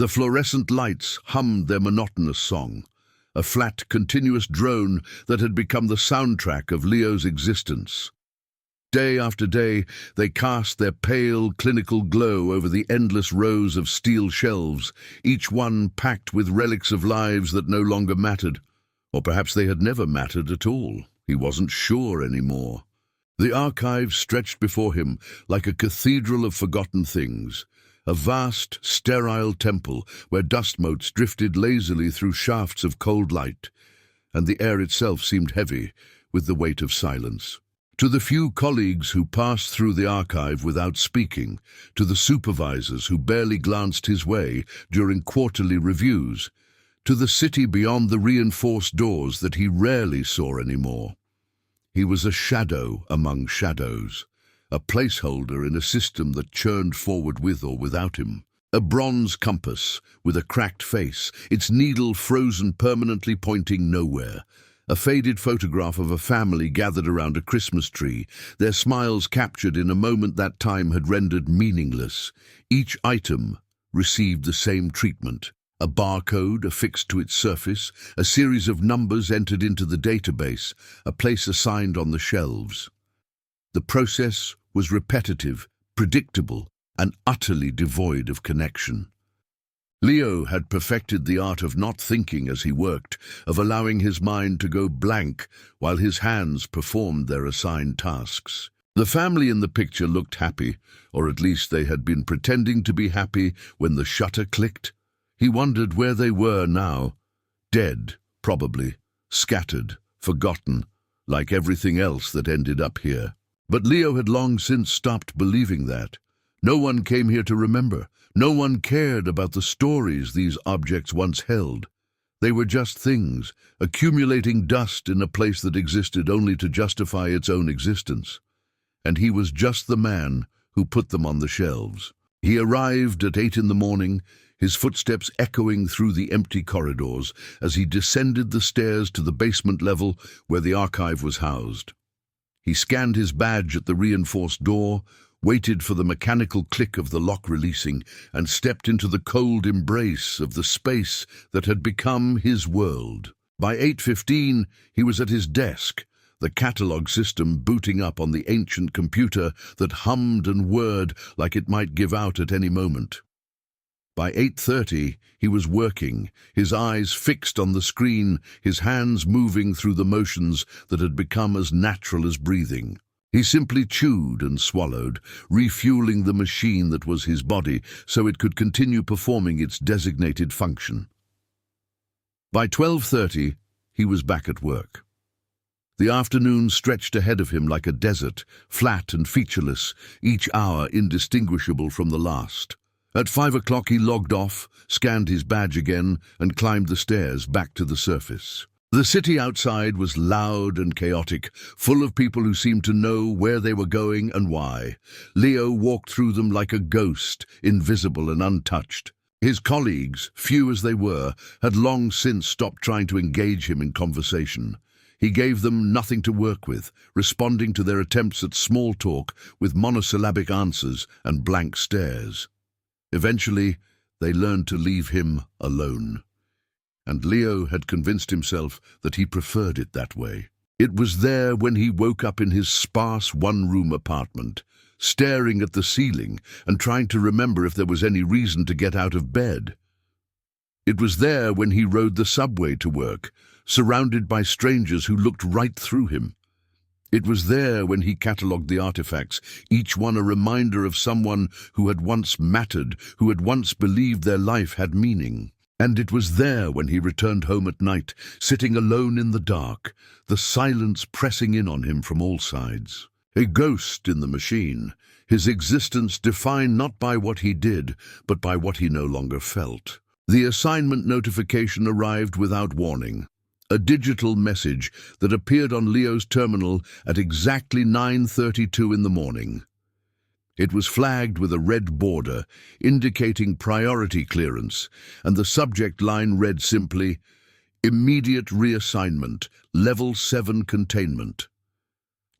The fluorescent lights hummed their monotonous song, a flat, continuous drone that had become the soundtrack of Leo's existence. Day after day, they cast their pale, clinical glow over the endless rows of steel shelves, each one packed with relics of lives that no longer mattered. Or perhaps they had never mattered at all. He wasn't sure anymore. The archive stretched before him like a cathedral of forgotten things, a vast, sterile temple where dust motes drifted lazily through shafts of cold light, and the air itself seemed heavy with the weight of silence. To the few colleagues who passed through the archive without speaking, to the supervisors who barely glanced his way during quarterly reviews, to the city beyond the reinforced doors that he rarely saw anymore. He was a shadow among shadows, a placeholder in a system that churned forward with or without him. A bronze compass with a cracked face, its needle frozen permanently pointing nowhere. A faded photograph of a family gathered around a Christmas tree, their smiles captured in a moment that time had rendered meaningless. Each item received the same treatment. A barcode affixed to its surface, a series of numbers entered into the database, a place assigned on the shelves. The process was repetitive, predictable, and utterly devoid of connection. Leo had perfected the art of not thinking as he worked, of allowing his mind to go blank while his hands performed their assigned tasks. The family in the picture looked happy, or at least they had been pretending to be happy when the shutter clicked. He wondered where they were now. Dead, probably, scattered, forgotten, like everything else that ended up here. But Leo had long since stopped believing that. No one came here to remember. No one cared about the stories these objects once held. They were just things, accumulating dust in a place that existed only to justify its own existence. And he was just the man who put them on the shelves. He arrived at 8 in the morning, his footsteps echoing through the empty corridors as he descended the stairs to the basement level where the archive was housed. He scanned his badge at the reinforced door, waited for the mechanical click of the lock releasing, and stepped into the cold embrace of the space that had become his world. By 8:15, he was at his desk, the catalog system booting up on the ancient computer that hummed and whirred like it might give out at any moment. By 8:30, he was working, his eyes fixed on the screen, his hands moving through the motions that had become as natural as breathing. He simply chewed and swallowed, refueling the machine that was his body so it could continue performing its designated function. By 12:30, he was back at work. The afternoon stretched ahead of him like a desert, flat and featureless, each hour indistinguishable from the last. At 5 o'clock he logged off, scanned his badge again, and climbed the stairs back to the surface. The city outside was loud and chaotic, full of people who seemed to know where they were going and why. Leo walked through them like a ghost, invisible and untouched. His colleagues, few as they were, had long since stopped trying to engage him in conversation. He gave them nothing to work with, responding to their attempts at small talk with monosyllabic answers and blank stares. Eventually, they learned to leave him alone. And Leo had convinced himself that he preferred it that way. It was there when he woke up in his sparse one-room apartment, staring at the ceiling and trying to remember if there was any reason to get out of bed. It was there when he rode the subway to work, surrounded by strangers who looked right through him. It was there when he catalogued the artifacts, each one a reminder of someone who had once mattered, who had once believed their life had meaning. And it was there when he returned home at night, sitting alone in the dark, the silence pressing in on him from all sides. A ghost in the machine, his existence defined not by what he did, but by what he no longer felt. The assignment notification arrived without warning. A digital message that appeared on Leo's terminal at exactly 9:32 in the morning. It was flagged with a red border, indicating priority clearance, and the subject line read simply, "Immediate reassignment, Level 7 containment."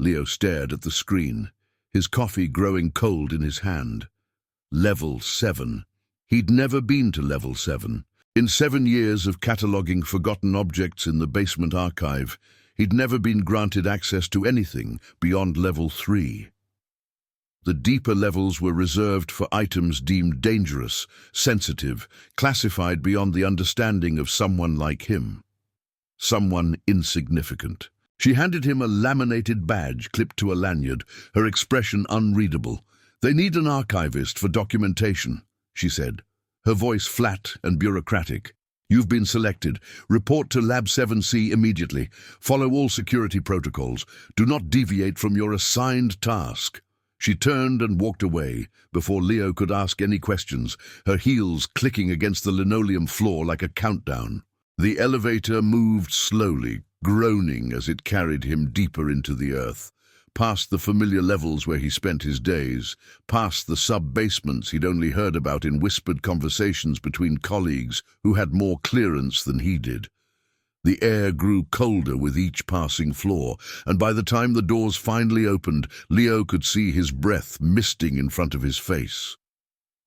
Leo stared at the screen, his coffee growing cold in his hand. Level 7. He'd never been to level 7. In 7 years of cataloguing forgotten objects in the basement archive, he'd never been granted access to anything beyond level 3. The deeper levels were reserved for items deemed dangerous, sensitive, classified beyond the understanding of someone like him. Someone insignificant. She handed him a laminated badge clipped to a lanyard, her expression unreadable. "They need an archivist for documentation," she said, her voice flat and bureaucratic. "You've been selected. Report to Lab 7C immediately. Follow all security protocols. Do not deviate from your assigned task." She turned and walked away before Leo could ask any questions, her heels clicking against the linoleum floor like a countdown. The elevator moved slowly, groaning as it carried him deeper into the earth, past the familiar levels where he spent his days, past the sub-basements he'd only heard about in whispered conversations between colleagues who had more clearance than he did. The air grew colder with each passing floor, and by the time the doors finally opened, Leo could see his breath misting in front of his face.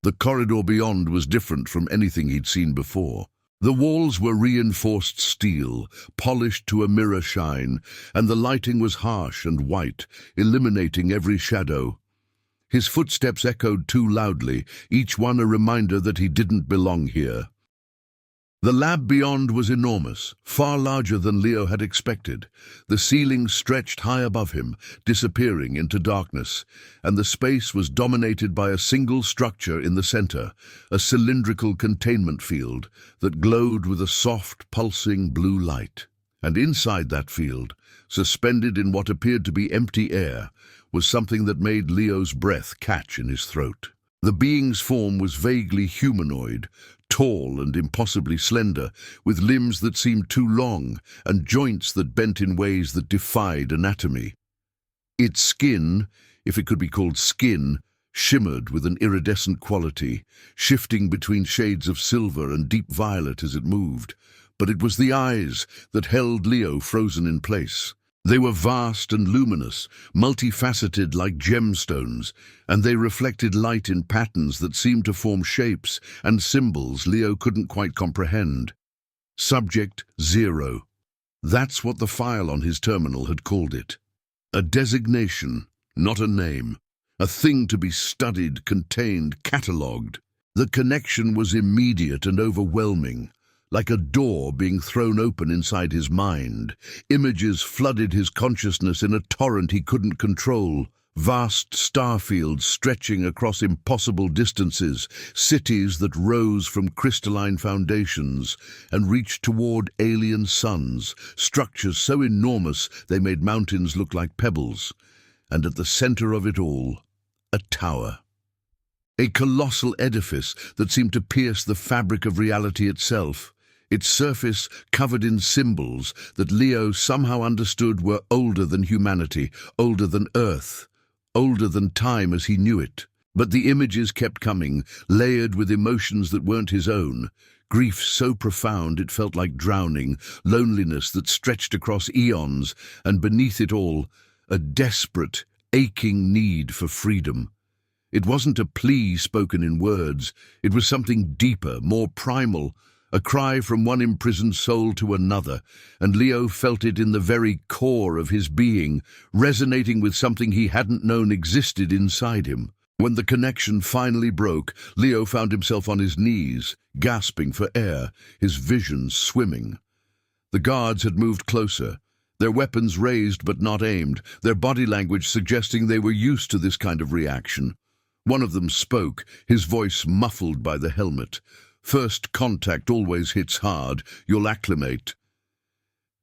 The corridor beyond was different from anything he'd seen before. The walls were reinforced steel, polished to a mirror shine, and the lighting was harsh and white, eliminating every shadow. His footsteps echoed too loudly, each one a reminder that he didn't belong here. The lab beyond was enormous, far larger than Leo had expected. The ceiling stretched high above him, disappearing into darkness, and the space was dominated by a single structure in the center, a cylindrical containment field that glowed with a soft, pulsing blue light. And inside that field, suspended in what appeared to be empty air, was something that made Leo's breath catch in his throat. The being's form was vaguely humanoid, tall and impossibly slender, with limbs that seemed too long and joints that bent in ways that defied anatomy. Its skin, if it could be called skin, shimmered with an iridescent quality, shifting between shades of silver and deep violet as it moved. But it was the eyes that held Leo frozen in place. They were vast and luminous, multifaceted like gemstones, and they reflected light in patterns that seemed to form shapes and symbols Leo couldn't quite comprehend. Subject 0. That's what the file on his terminal had called it. A designation, not a name. A thing to be studied, contained, catalogued. The connection was immediate and overwhelming. Like a door being thrown open inside his mind, images flooded his consciousness in a torrent he couldn't control. Vast starfields stretching across impossible distances, cities that rose from crystalline foundations and reached toward alien suns, structures so enormous they made mountains look like pebbles. And at the center of it all, a tower. A colossal edifice that seemed to pierce the fabric of reality itself. Its surface covered in symbols that Leo somehow understood were older than humanity, older than Earth, older than time as he knew it. But the images kept coming, layered with emotions that weren't his own. Grief so profound it felt like drowning, loneliness that stretched across eons, and beneath it all, a desperate, aching need for freedom. It wasn't a plea spoken in words, it was something deeper, more primal, a cry from one imprisoned soul to another, and Leo felt it in the very core of his being, resonating with something he hadn't known existed inside him. When the connection finally broke, Leo found himself on his knees, gasping for air, his vision swimming. The guards had moved closer, their weapons raised but not aimed, their body language suggesting they were used to this kind of reaction. One of them spoke, his voice muffled by the helmet. "First contact always hits hard. You'll acclimate."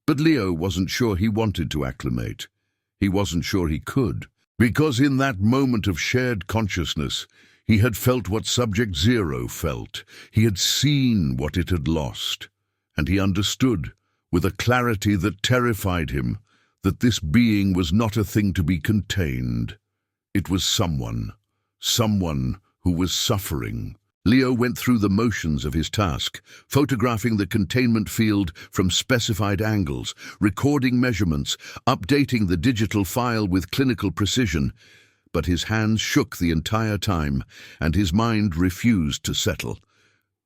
But Leo wasn't sure he wanted to acclimate. He wasn't sure he could. Because in that moment of shared consciousness, he had felt what Subject 0 felt. He had seen what it had lost. And he understood, with a clarity that terrified him, that this being was not a thing to be contained. It was someone who was suffering. Leo went through the motions of his task, photographing the containment field from specified angles, recording measurements, updating the digital file with clinical precision. But his hands shook the entire time, and his mind refused to settle.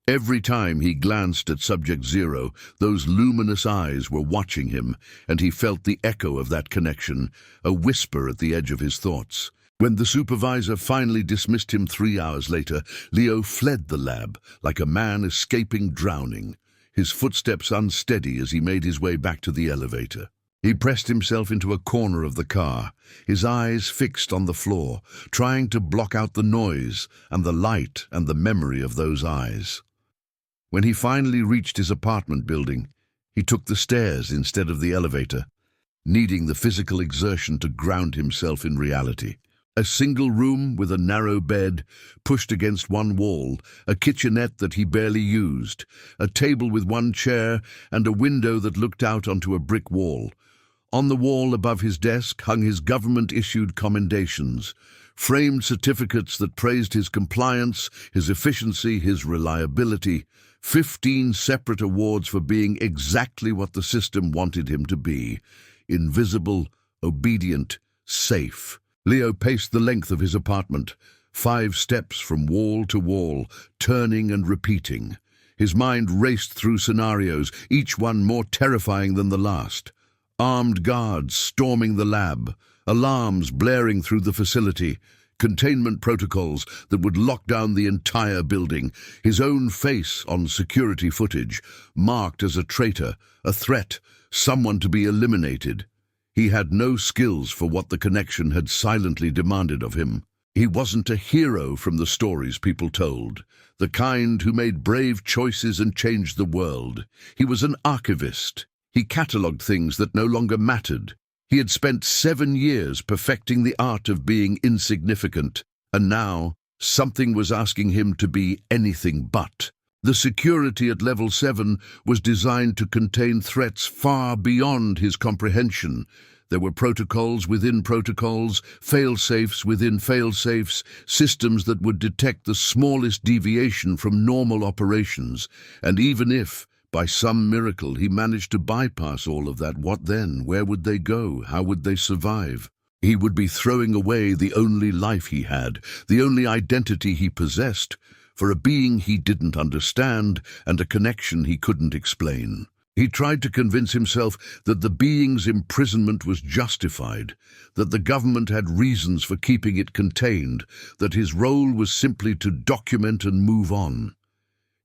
Every time he glanced at Subject Zero, those luminous eyes were watching him, and he felt the echo of that connection, a whisper at the edge of his thoughts. When the supervisor finally dismissed him 3 hours later, Leo fled the lab like a man escaping drowning, his footsteps unsteady as he made his way back to the elevator. He pressed himself into a corner of the car, his eyes fixed on the floor, trying to block out the noise and the light and the memory of those eyes. When he finally reached his apartment building, he took the stairs instead of the elevator, needing the physical exertion to ground himself in reality. A single room with a narrow bed pushed against one wall, a kitchenette that he barely used, a table with one chair, and a window that looked out onto a brick wall. On the wall above his desk hung his government-issued commendations, framed certificates that praised his compliance, his efficiency, his reliability. 15 separate awards for being exactly what the system wanted him to be: invisible, obedient, safe. Leo paced the length of his apartment, 5 steps from wall to wall, turning and repeating. His mind raced through scenarios, each one more terrifying than the last. Armed guards storming the lab, alarms blaring through the facility, containment protocols that would lock down the entire building, his own face on security footage, marked as a traitor, a threat, someone to be eliminated. He had no skills for what the connection had silently demanded of him. He wasn't a hero from the stories people told, the kind who made brave choices and changed the world. He was an archivist. He catalogued things that no longer mattered. He had spent 7 years perfecting the art of being insignificant, and now something was asking him to be anything but. The security at Level 7 was designed to contain threats far beyond his comprehension. There were protocols within protocols, fail-safes within fail-safes, systems that would detect the smallest deviation from normal operations, and even if, by some miracle, he managed to bypass all of that, what then? Where would they go? How would they survive? He would be throwing away the only life he had, the only identity he possessed, for a being he didn't understand and a connection he couldn't explain. He tried to convince himself that the being's imprisonment was justified, that the government had reasons for keeping it contained, that his role was simply to document and move on.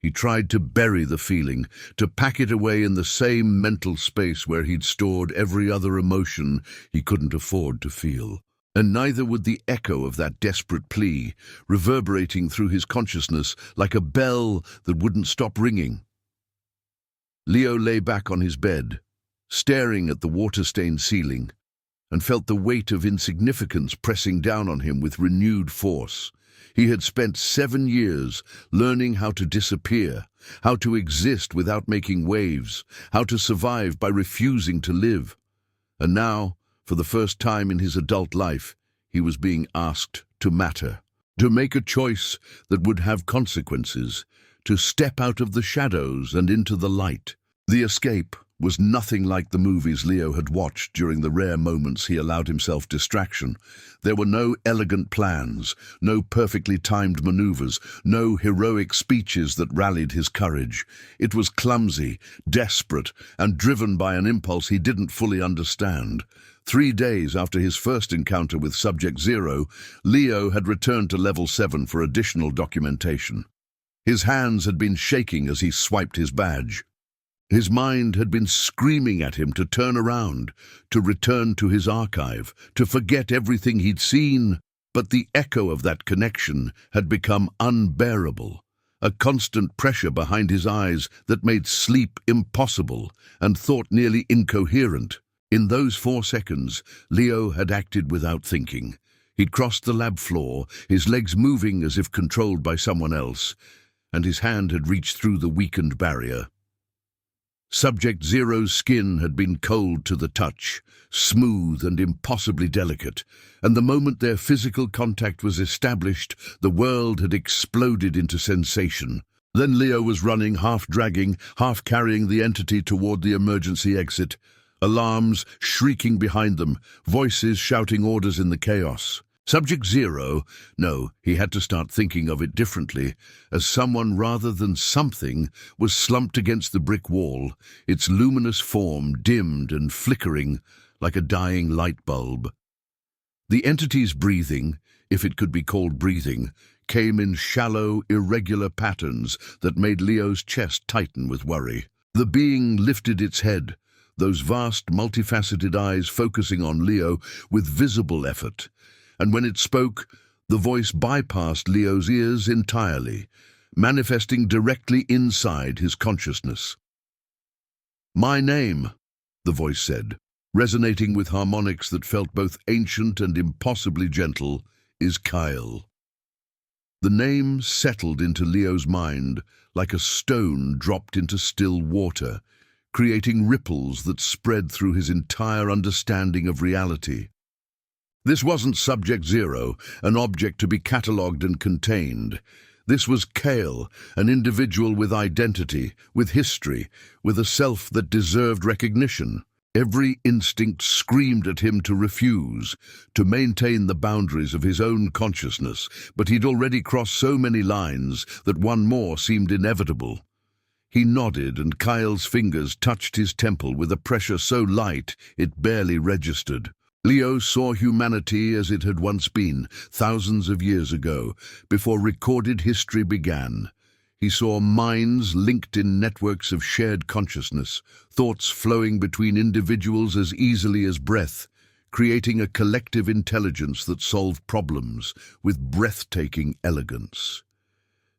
He tried to bury the feeling, to pack it away in the same mental space where he'd stored every other emotion he couldn't afford to feel. And neither would the echo of that desperate plea, reverberating through his consciousness like a bell that wouldn't stop ringing. Leo lay back on his bed, staring at the water-stained ceiling, and felt the weight of insignificance pressing down on him with renewed force. He had spent 7 years learning how to disappear, how to exist without making waves, how to survive by refusing to live. And now, for the first time in his adult life, he was being asked to matter, to make a choice that would have consequences, to step out of the shadows and into the light. The escape was nothing like the movies Leo had watched during the rare moments he allowed himself distraction. There were no elegant plans, no perfectly timed maneuvers, no heroic speeches that rallied his courage. It was clumsy, desperate, and driven by an impulse he didn't fully understand. 3 days after his first encounter with Subject Zero, Leo had returned to Level 7 for additional documentation. His hands had been shaking as he swiped his badge. His mind had been screaming at him to turn around, to return to his archive, to forget everything he'd seen. But the echo of that connection had become unbearable, a constant pressure behind his eyes that made sleep impossible and thought nearly incoherent. In those 4 seconds, Leo had acted without thinking. He'd crossed the lab floor, his legs moving as if controlled by someone else, and his hand had reached through the weakened barrier. Subject Zero's skin had been cold to the touch, smooth and impossibly delicate, and the moment their physical contact was established, the world had exploded into sensation. Then Leo was running, half dragging, half carrying the entity toward the emergency exit. Alarms shrieking behind them, voices shouting orders in the chaos. Subject Zero, no, he had to start thinking of it differently, as someone rather than something was slumped against the brick wall, its luminous form dimmed and flickering like a dying light bulb. The entity's breathing, if it could be called breathing, came in shallow, irregular patterns that made Leo's chest tighten with worry. The being lifted its head, those vast, multifaceted eyes focusing on Leo with visible effort. And when it spoke, the voice bypassed Leo's ears entirely, manifesting directly inside his consciousness. "My name," the voice said, resonating with harmonics that felt both ancient and impossibly gentle, "is Kyle." The name settled into Leo's mind like a stone dropped into still water, creating ripples that spread through his entire understanding of reality. This wasn't Subject Zero, an object to be catalogued and contained. This was Kale, an individual with identity, with history, with a self that deserved recognition. Every instinct screamed at him to refuse, to maintain the boundaries of his own consciousness, but he'd already crossed so many lines that one more seemed inevitable. He nodded, and Kyle's fingers touched his temple with a pressure so light it barely registered. Leo saw humanity as it had once been, thousands of years ago, before recorded history began. He saw minds linked in networks of shared consciousness, thoughts flowing between individuals as easily as breath, creating a collective intelligence that solved problems with breathtaking elegance.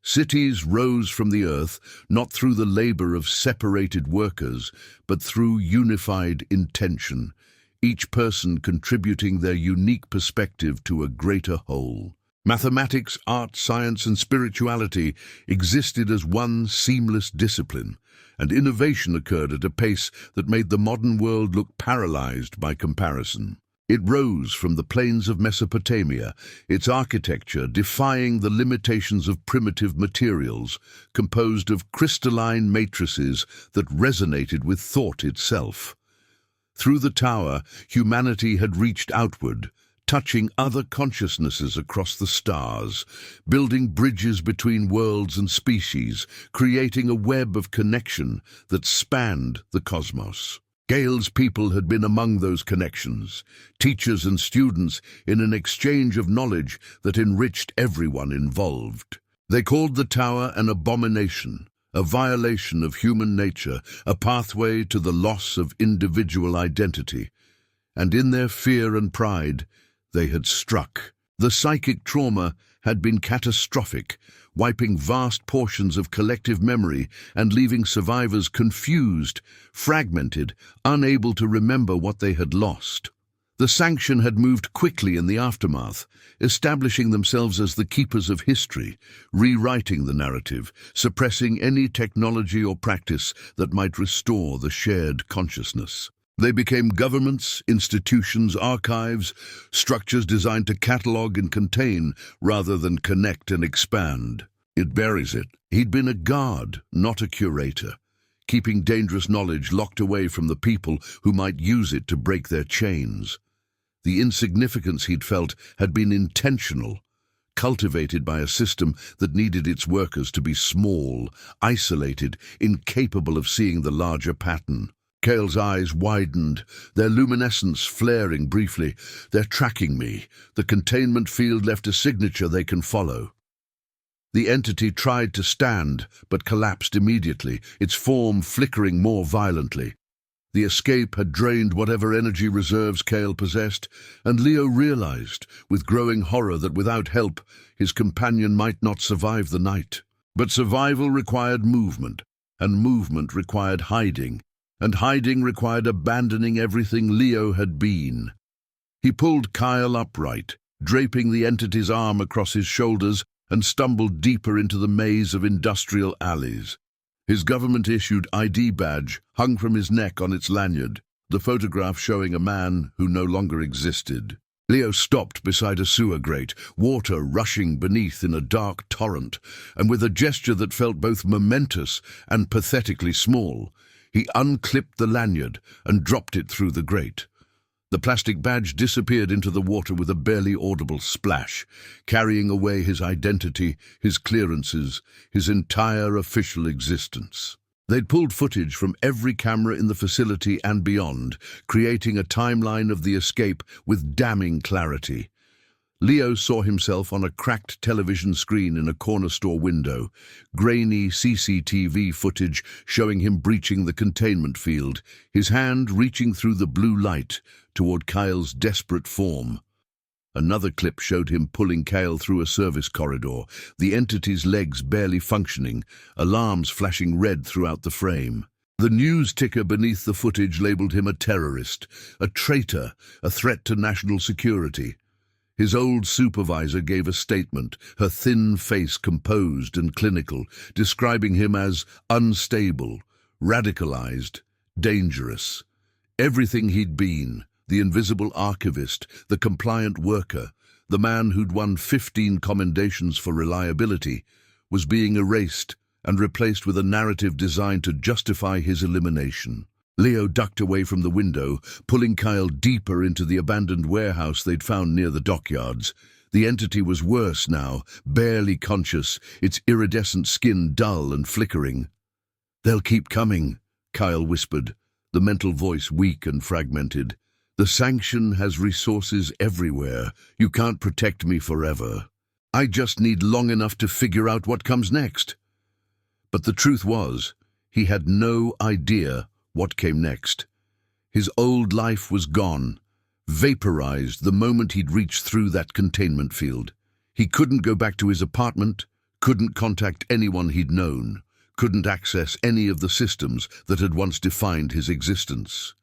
Cities rose from the earth not through the labor of separated workers, but through unified intention, each person contributing their unique perspective to a greater whole. Mathematics, art, science, and spirituality existed as one seamless discipline, and innovation occurred at a pace that made the modern world look paralyzed by comparison. It rose from the plains of Mesopotamia, its architecture defying the limitations of primitive materials, composed of crystalline matrices that resonated with thought itself. Through the tower, humanity had reached outward, touching other consciousnesses across the stars, building bridges between worlds and species, creating a web of connection that spanned the cosmos. Gale's people had been among those connections, teachers and students in an exchange of knowledge that enriched everyone involved. They called the tower an abomination, a violation of human nature, a pathway to the loss of individual identity. And in their fear and pride, they had struck. The psychic trauma had been catastrophic, wiping vast portions of collective memory and leaving survivors confused, fragmented, unable to remember what they had lost. The sanction had moved quickly in the aftermath, establishing themselves as the keepers of history, rewriting the narrative, suppressing any technology or practice that might restore the shared consciousness. They became governments, institutions, archives, structures designed to catalog and contain rather than connect and expand. It buries it. He'd been a guard, not a curator, keeping dangerous knowledge locked away from the people who might use it to break their chains. The insignificance he'd felt had been intentional, cultivated by a system that needed its workers to be small, isolated, incapable of seeing the larger pattern. Kale's eyes widened, their luminescence flaring briefly. "They're tracking me. The containment field left a signature they can follow." The entity tried to stand, but collapsed immediately, its form flickering more violently. The escape had drained whatever energy reserves Kale possessed, and Leo realized, with growing horror, that without help, his companion might not survive the night. But survival required movement, and movement required hiding, and hiding required abandoning everything Leo had been. He pulled Kyle upright, draping the entity's arm across his shoulders, and stumbled deeper into the maze of industrial alleys. His government-issued ID badge hung from his neck on its lanyard, the photograph showing a man who no longer existed. Leo stopped beside a sewer grate, water rushing beneath in a dark torrent, and with a gesture that felt both momentous and pathetically small, he unclipped the lanyard and dropped it through the grate. The plastic badge disappeared into the water with a barely audible splash, carrying away his identity, his clearances, his entire official existence. They'd pulled footage from every camera in the facility and beyond, creating a timeline of the escape with damning clarity. Leo saw himself on a cracked television screen in a corner store window, grainy CCTV footage showing him breaching the containment field, his hand reaching through the blue light toward Kyle's desperate form. Another clip showed him pulling Kyle through a service corridor, the entity's legs barely functioning, alarms flashing red throughout the frame. The news ticker beneath the footage labeled him a terrorist, a traitor, a threat to national security. His old supervisor gave a statement, her thin face composed and clinical, describing him as unstable, radicalized, dangerous. Everything he'd been, the invisible archivist, the compliant worker, the man who'd won 15 commendations for reliability, was being erased and replaced with a narrative designed to justify his elimination. Leo ducked away from the window, pulling Kyle deeper into the abandoned warehouse they'd found near the dockyards. The entity was worse now, barely conscious, its iridescent skin dull and flickering. "They'll keep coming," Kyle whispered, the mental voice weak and fragmented. "The sanction has resources everywhere. You can't protect me forever. I just need long enough to figure out what comes next." But the truth was, he had no idea what came next. His old life was gone, vaporized the moment he'd reached through that containment field. He couldn't go back to his apartment, couldn't contact anyone he'd known, couldn't access any of the systems that had once defined his existence.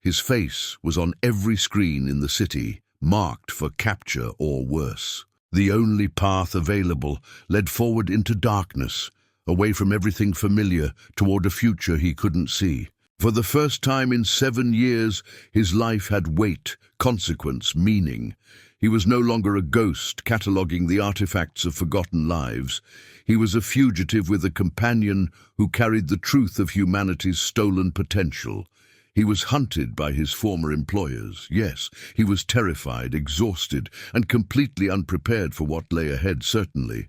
His face was on every screen in the city, marked for capture or worse. The only path available led forward into darkness, away from everything familiar, toward a future he couldn't see. For the first time in 7 years, his life had weight, consequence, meaning. He was no longer a ghost cataloguing the artifacts of forgotten lives. He was a fugitive with a companion who carried the truth of humanity's stolen potential. He was hunted by his former employers. Yes, he was terrified, exhausted, and completely unprepared for what lay ahead, certainly.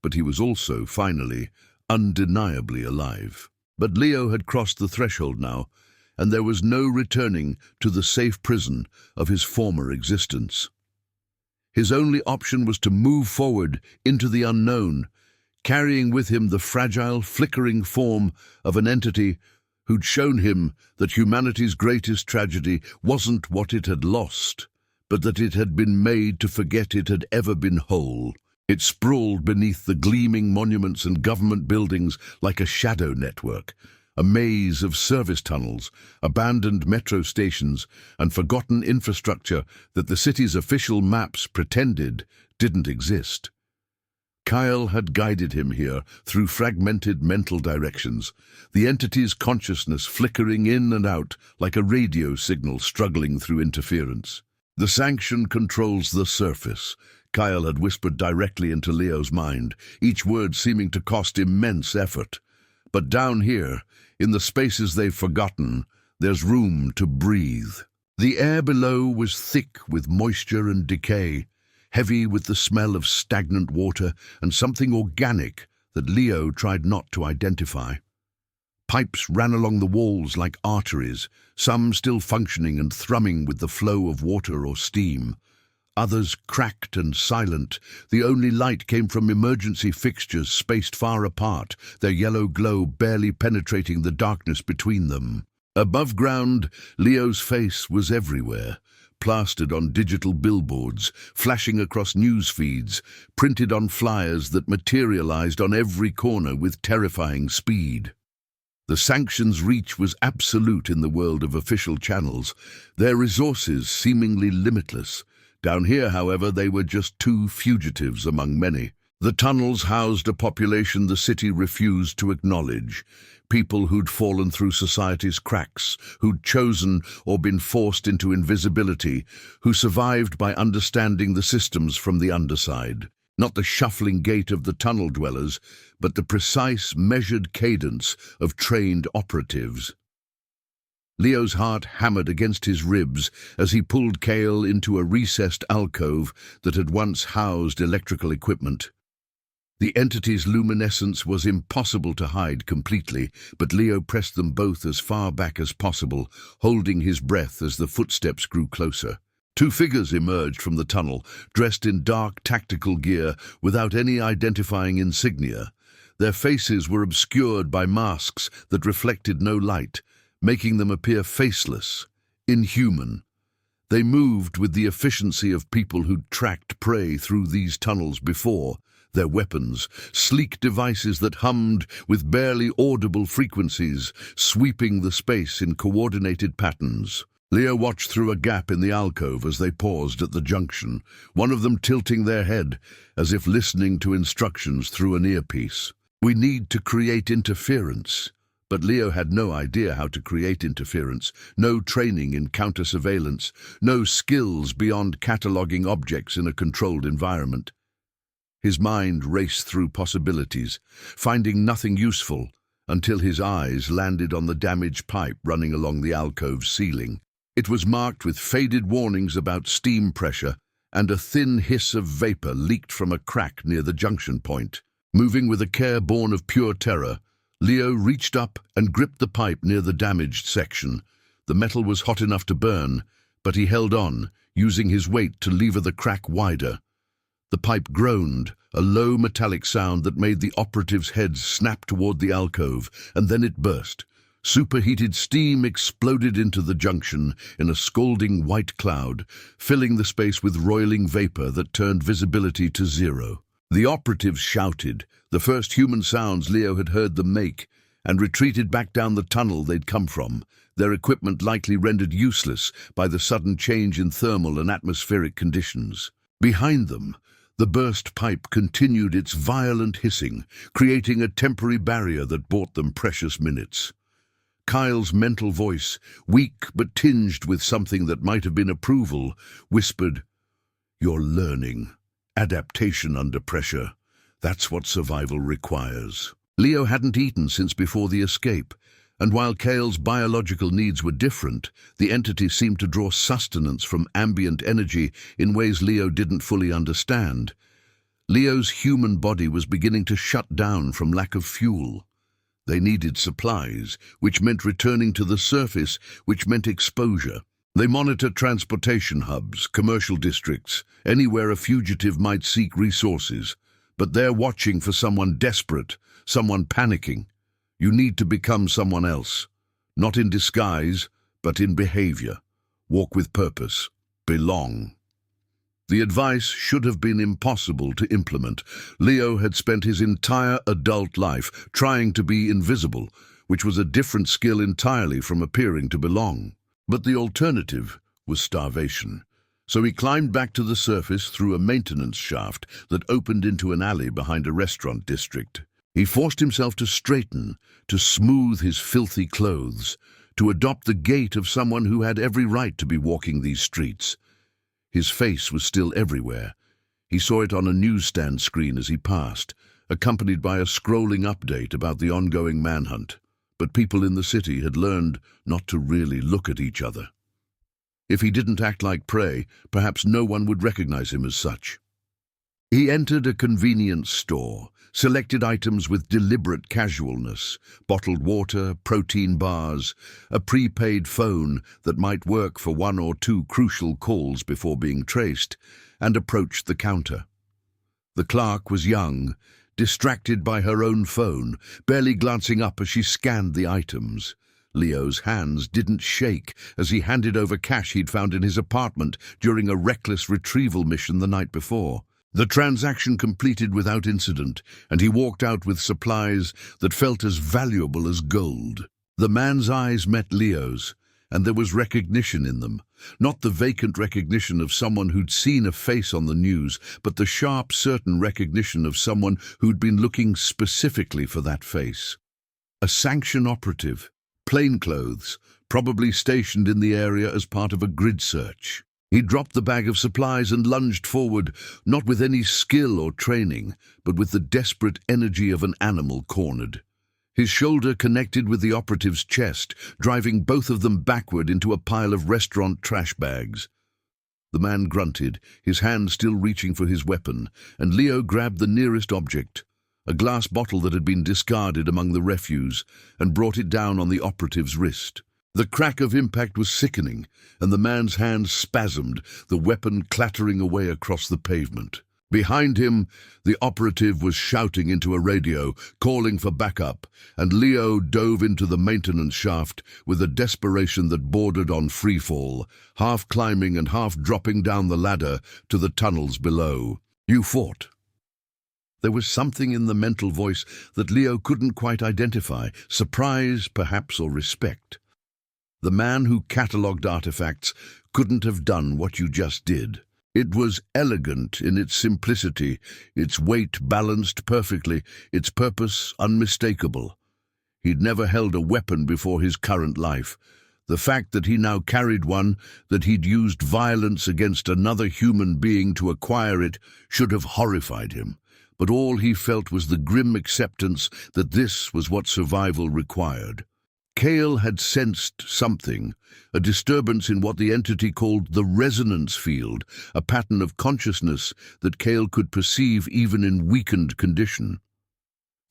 But he was also, finally, undeniably alive. But Leo had crossed the threshold now, and there was no returning to the safe prison of his former existence. His only option was to move forward into the unknown, carrying with him the fragile, flickering form of an entity who'd shown him that humanity's greatest tragedy wasn't what it had lost, but that it had been made to forget it had ever been whole. It sprawled beneath the gleaming monuments and government buildings like a shadow network, a maze of service tunnels, abandoned metro stations, and forgotten infrastructure that the city's official maps pretended didn't exist. Kyle had guided him here through fragmented mental directions, the entity's consciousness flickering in and out like a radio signal struggling through interference. "The sanction controls the surface," Kyle had whispered directly into Leo's mind, each word seeming to cost immense effort. "But down here, in the spaces they've forgotten, there's room to breathe." The air below was thick with moisture and decay, heavy with the smell of stagnant water and something organic that Leo tried not to identify. Pipes ran along the walls like arteries, some still functioning and thrumming with the flow of water or steam. Others cracked and silent. The only light came from emergency fixtures spaced far apart, their yellow glow barely penetrating the darkness between them. Above ground, Leo's face was everywhere, plastered on digital billboards, flashing across news feeds, printed on flyers that materialized on every corner with terrifying speed. The sanctions' reach was absolute in the world of official channels, their resources seemingly limitless. Down here, however, they were just two fugitives among many. The tunnels housed a population the city refused to acknowledge, people who'd fallen through society's cracks, who'd chosen or been forced into invisibility, who survived by understanding the systems from the underside. Not the shuffling gait of the tunnel dwellers, but the precise, measured cadence of trained operatives. Leo's heart hammered against his ribs as he pulled Cale into a recessed alcove that had once housed electrical equipment. The entity's luminescence was impossible to hide completely, but Leo pressed them both as far back as possible, holding his breath as the footsteps grew closer. Two figures emerged from the tunnel, dressed in dark tactical gear without any identifying insignia. Their faces were obscured by masks that reflected no light, making them appear faceless, inhuman. They moved with the efficiency of people who'd tracked prey through these tunnels before. Their weapons, sleek devices that hummed with barely audible frequencies, sweeping the space in coordinated patterns. Leo watched through a gap in the alcove as they paused at the junction, one of them tilting their head, as if listening to instructions through an earpiece. "We need to create interference." But Leo had no idea how to create interference, no training in counter-surveillance, no skills beyond cataloging objects in a controlled environment. His mind raced through possibilities, finding nothing useful until his eyes landed on the damaged pipe running along the alcove's ceiling. It was marked with faded warnings about steam pressure, and a thin hiss of vapor leaked from a crack near the junction point. Moving with a care born of pure terror, Leo reached up and gripped the pipe near the damaged section. The metal was hot enough to burn, but he held on, using his weight to lever the crack wider. The pipe groaned, a low metallic sound that made the operative's head snap toward the alcove, and then it burst. Superheated steam exploded into the junction in a scalding white cloud, filling the space with roiling vapor that turned visibility to zero. The operatives shouted, the first human sounds Leo had heard them make, and retreated back down the tunnel they'd come from, their equipment likely rendered useless by the sudden change in thermal and atmospheric conditions. Behind them, the burst pipe continued its violent hissing, creating a temporary barrier that bought them precious minutes. Kyle's mental voice, weak but tinged with something that might have been approval, whispered, "You're learning. Adaptation under pressure. That's what survival requires." Leo hadn't eaten since before the escape, and while Cale's biological needs were different, the entity seemed to draw sustenance from ambient energy in ways Leo didn't fully understand. Leo's human body was beginning to shut down from lack of fuel. They needed supplies, which meant returning to the surface, which meant exposure. They monitor transportation hubs, commercial districts, anywhere a fugitive might seek resources, but they're watching for someone desperate, someone panicking. You need to become someone else, not in disguise, but in behavior. Walk with purpose. Belong. The advice should have been impossible to implement. Leo had spent his entire adult life trying to be invisible, which was a different skill entirely from appearing to belong. But the alternative was starvation. So he climbed back to the surface through a maintenance shaft that opened into an alley behind a restaurant district. He forced himself to straighten, to smooth his filthy clothes, to adopt the gait of someone who had every right to be walking these streets. His face was still everywhere. He saw it on a newsstand screen as he passed, accompanied by a scrolling update about the ongoing manhunt. But people in the city had learned not to really look at each other. If he didn't act like prey, perhaps no one would recognize him as such. He entered a convenience store, selected items with deliberate casualness, bottled water, protein bars, a prepaid phone that might work for one or two crucial calls before being traced, and approached the counter. The clerk was young, distracted by her own phone, barely glancing up as she scanned the items. Leo's hands didn't shake as he handed over cash he'd found in his apartment during a reckless retrieval mission the night before. The transaction completed without incident, and he walked out with supplies that felt as valuable as gold. The man's eyes met Leo's, and there was recognition in them. Not the vacant recognition of someone who'd seen a face on the news, but the sharp, certain recognition of someone who'd been looking specifically for that face. A sanction operative, plainclothes, probably stationed in the area as part of a grid search. He dropped the bag of supplies and lunged forward, not with any skill or training, but with the desperate energy of an animal cornered. His shoulder connected with the operative's chest, driving both of them backward into a pile of restaurant trash bags. The man grunted, his hand still reaching for his weapon, and Leo grabbed the nearest object, a glass bottle that had been discarded among the refuse, and brought it down on the operative's wrist. The crack of impact was sickening, and the man's hand spasmed, the weapon clattering away across the pavement. Behind him, the operative was shouting into a radio, calling for backup, and Leo dove into the maintenance shaft with a desperation that bordered on freefall, half climbing and half dropping down the ladder to the tunnels below. "You fought." There was something in the mental voice that Leo couldn't quite identify, surprise, perhaps, or respect. The man who catalogued artifacts couldn't have done what you just did. It was elegant in its simplicity, its weight balanced perfectly, its purpose unmistakable. He'd never held a weapon before his current life. The fact that he now carried one, that he'd used violence against another human being to acquire it, should have horrified him. But all he felt was the grim acceptance that this was what survival required. Cale had sensed something, a disturbance in what the entity called the resonance field, a pattern of consciousness that Cale could perceive even in weakened condition.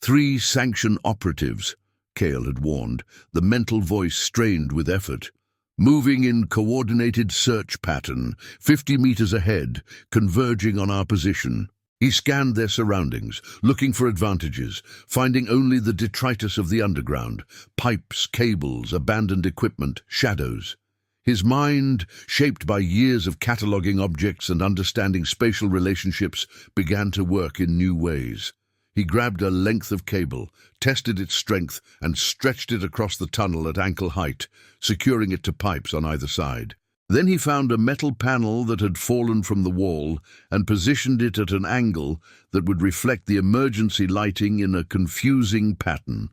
3 sanction operatives, Cale had warned, the mental voice strained with effort. Moving in coordinated search pattern, 50 meters ahead, converging on our position. He scanned their surroundings, looking for advantages, finding only the detritus of the underground, pipes, cables, abandoned equipment, shadows. His mind, shaped by years of cataloging objects and understanding spatial relationships, began to work in new ways. He grabbed a length of cable, tested its strength, and stretched it across the tunnel at ankle height, securing it to pipes on either side. Then he found a metal panel that had fallen from the wall and positioned it at an angle that would reflect the emergency lighting in a confusing pattern.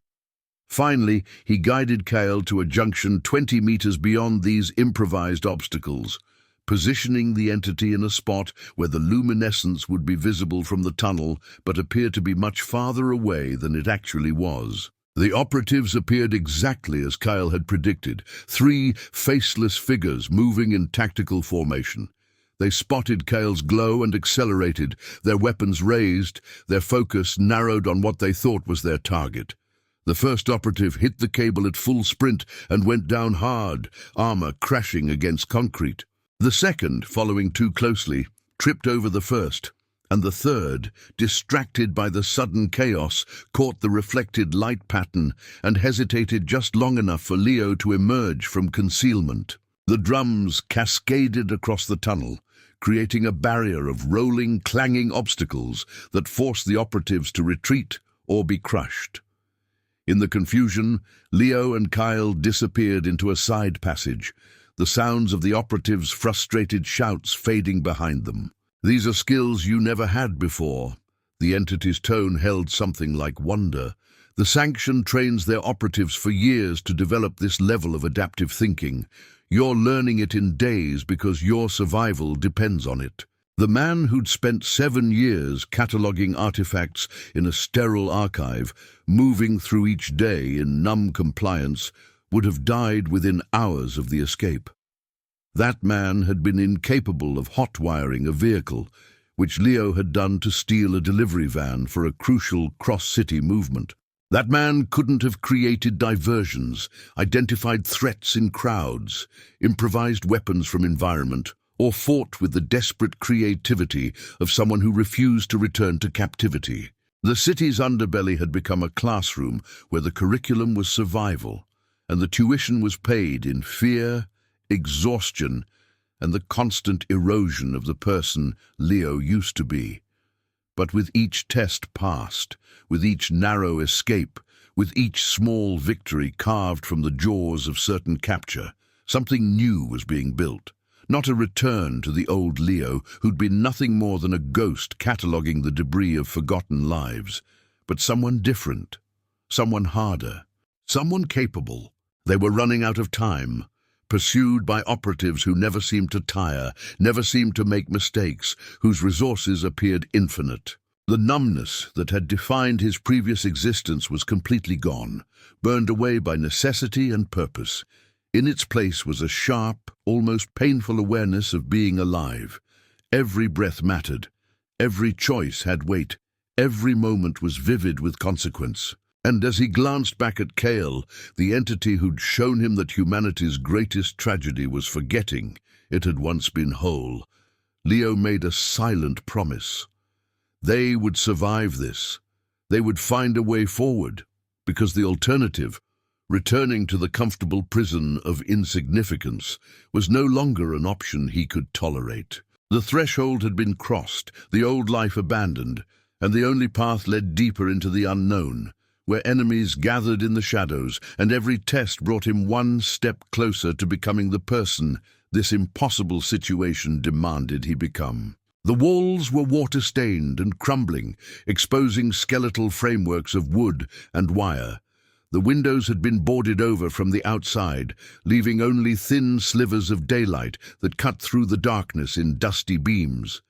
Finally, he guided Cale to a junction 20 meters beyond these improvised obstacles, positioning the entity in a spot where the luminescence would be visible from the tunnel but appeared to be much farther away than it actually was. The operatives appeared exactly as Cale had predicted, 3 faceless figures moving in tactical formation. They spotted Cale's glow and accelerated, their weapons raised, their focus narrowed on what they thought was their target. The first operative hit the cable at full sprint and went down hard, armor crashing against concrete. The second, following too closely, tripped over the first, and the third, distracted by the sudden chaos, caught the reflected light pattern and hesitated just long enough for Leo to emerge from concealment. The drums cascaded across the tunnel, creating a barrier of rolling, clanging obstacles that forced the operatives to retreat or be crushed. In the confusion, Leo and Cale disappeared into a side passage, the sounds of the operatives' frustrated shouts fading behind them. "These are skills you never had before." The entity's tone held something like wonder. "The Sanction trains their operatives for years to develop this level of adaptive thinking. You're learning it in days because your survival depends on it." The man who'd spent 7 years cataloging artifacts in a sterile archive, moving through each day in numb compliance, would have died within hours of the escape. That man had been incapable of hot-wiring a vehicle, which Leo had done to steal a delivery van for a crucial cross-city movement. That man couldn't have created diversions, identified threats in crowds, improvised weapons from environment, or fought with the desperate creativity of someone who refused to return to captivity. The city's underbelly had become a classroom where the curriculum was survival, and the tuition was paid in fear, exhaustion, and the constant erosion of the person Leo used to be. But with each test passed, with each narrow escape, with each small victory carved from the jaws of certain capture, something new was being built. Not a return to the old Leo, who'd been nothing more than a ghost cataloguing the debris of forgotten lives, but someone different, someone harder, someone capable. They were running out of time, pursued by operatives who never seemed to tire, never seemed to make mistakes, whose resources appeared infinite. The numbness that had defined his previous existence was completely gone, burned away by necessity and purpose. In its place was a sharp, almost painful awareness of being alive. Every breath mattered. Every choice had weight. Every moment was vivid with consequence. And as he glanced back at Kale, the entity who'd shown him that humanity's greatest tragedy was forgetting it had once been whole, Leo made a silent promise. They would survive this. They would find a way forward, because the alternative, returning to the comfortable prison of insignificance, was no longer an option he could tolerate. The threshold had been crossed, the old life abandoned, and the only path led deeper into the unknown, where enemies gathered in the shadows, and every test brought him one step closer to becoming the person this impossible situation demanded he become. The walls were water-stained and crumbling, exposing skeletal frameworks of wood and wire. The windows had been boarded over from the outside, leaving only thin slivers of daylight that cut through the darkness in dusty beams.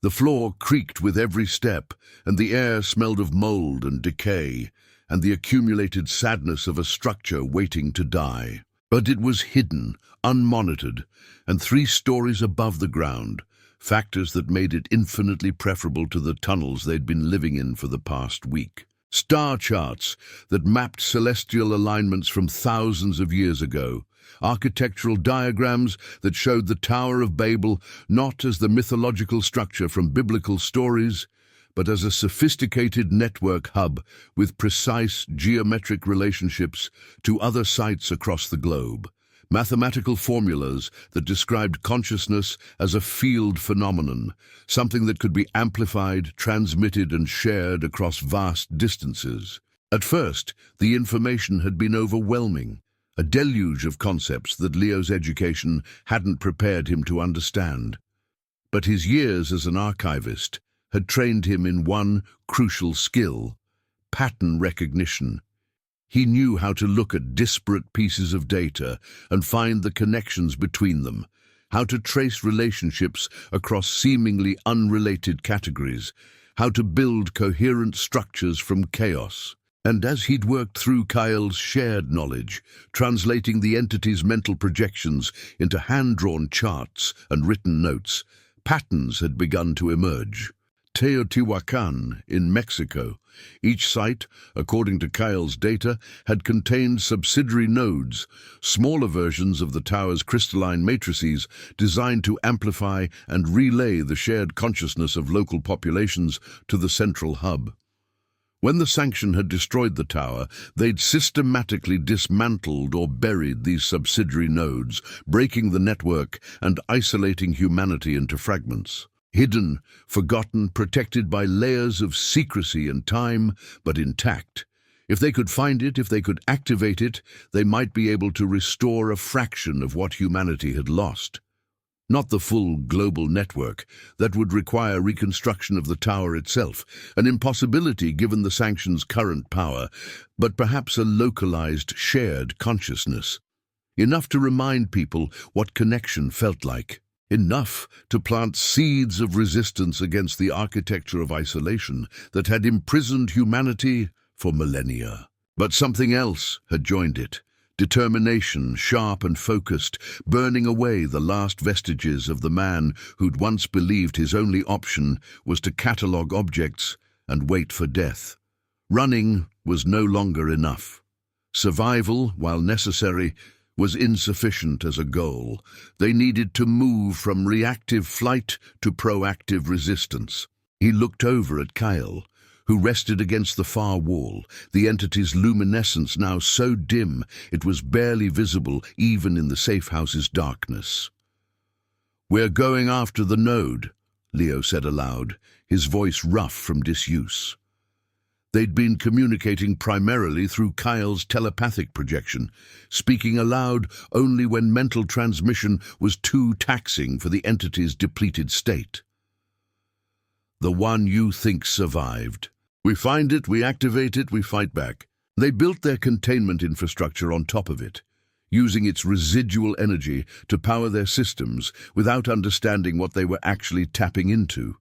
The floor creaked with every step, and the air smelled of mold and decay, and the accumulated sadness of a structure waiting to die. But it was hidden, unmonitored, and 3 stories above the ground, factors that made it infinitely preferable to the tunnels they'd been living in for the past week. Star charts that mapped celestial alignments from thousands of years ago, architectural diagrams that showed the Tower of Babel not as the mythological structure from biblical stories, but as a sophisticated network hub with precise geometric relationships to other sites across the globe. Mathematical formulas that described consciousness as a field phenomenon, something that could be amplified, transmitted, and shared across vast distances. At first, the information had been overwhelming, a deluge of concepts that Leo's education hadn't prepared him to understand. But his years as an archivist had trained him in one crucial skill: pattern recognition. He knew how to look at disparate pieces of data and find the connections between them, how to trace relationships across seemingly unrelated categories, how to build coherent structures from chaos. And as he'd worked through Kyle's shared knowledge, translating the entity's mental projections into hand-drawn charts and written notes, patterns had begun to emerge. Teotihuacan in Mexico. Each site, according to Kyle's data, had contained subsidiary nodes, smaller versions of the tower's crystalline matrices designed to amplify and relay the shared consciousness of local populations to the central hub. When the sanction had destroyed the tower, they'd systematically dismantled or buried these subsidiary nodes, breaking the network and isolating humanity into fragments. Hidden, forgotten, protected by layers of secrecy and time, but intact. If they could find it, if they could activate it, they might be able to restore a fraction of what humanity had lost. Not the full global network. That would require reconstruction of the tower itself, an impossibility given the sanction's current power, but perhaps a localized, shared consciousness. Enough to remind people what connection felt like. Enough to plant seeds of resistance against the architecture of isolation that had imprisoned humanity for millennia. But something else had joined it. Determination, sharp and focused, burning away the last vestiges of the man who'd once believed his only option was to catalogue objects and wait for death. Running was no longer enough. Survival, while necessary, was insufficient as a goal. They needed to move from reactive flight to proactive resistance. He looked over at Kyle, who rested against the far wall, the entity's luminescence now so dim it was barely visible even in the safe house's darkness. "We're going after the node," Leo said aloud, his voice rough from disuse. They'd been communicating primarily through Kyle's telepathic projection, speaking aloud only when mental transmission was too taxing for the entity's depleted state. "The one you think survived. We find it, we activate it, we fight back." They built their containment infrastructure on top of it, using its residual energy to power their systems without understanding what they were actually tapping into.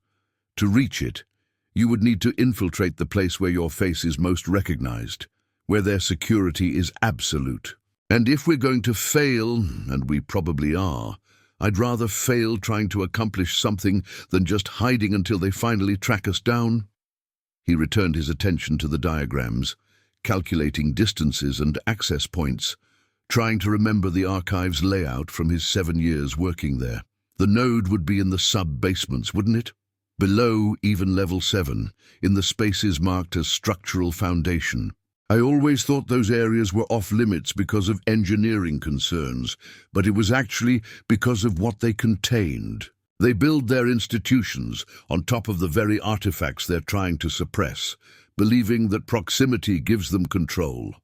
To reach it, You would need to infiltrate the place where your face is most recognized, where their security is absolute. And if we're going to fail, and we probably are, I'd rather fail trying to accomplish something than just hiding until they finally track us down." He returned his attention to the diagrams, calculating distances and access points, trying to remember the archive's layout from his 7 years working there. The node would be in the sub-basements, wouldn't it? Below even level 7, in the spaces marked as structural foundation. I always thought those areas were off-limits because of engineering concerns, but it was actually because of what they contained. They build their institutions on top of the very artifacts they're trying to suppress, believing that proximity gives them control.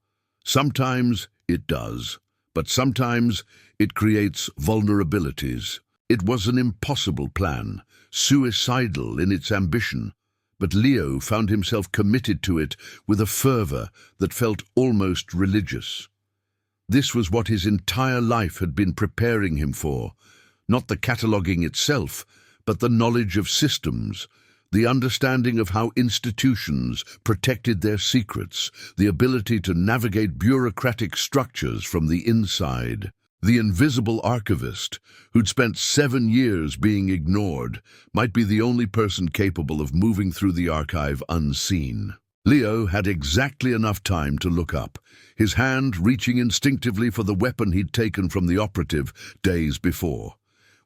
Sometimes it does, but sometimes it creates vulnerabilities. It was an impossible plan, suicidal in its ambition, but Leo found himself committed to it with a fervor that felt almost religious. This was what his entire life had been preparing him for, not the cataloging itself, but the knowledge of systems, the understanding of how institutions protected their secrets, the ability to navigate bureaucratic structures from the inside. The invisible archivist, who'd spent 7 years being ignored, might be the only person capable of moving through the archive unseen. Leo had exactly enough time to look up, his hand reaching instinctively for the weapon he'd taken from the operative days before,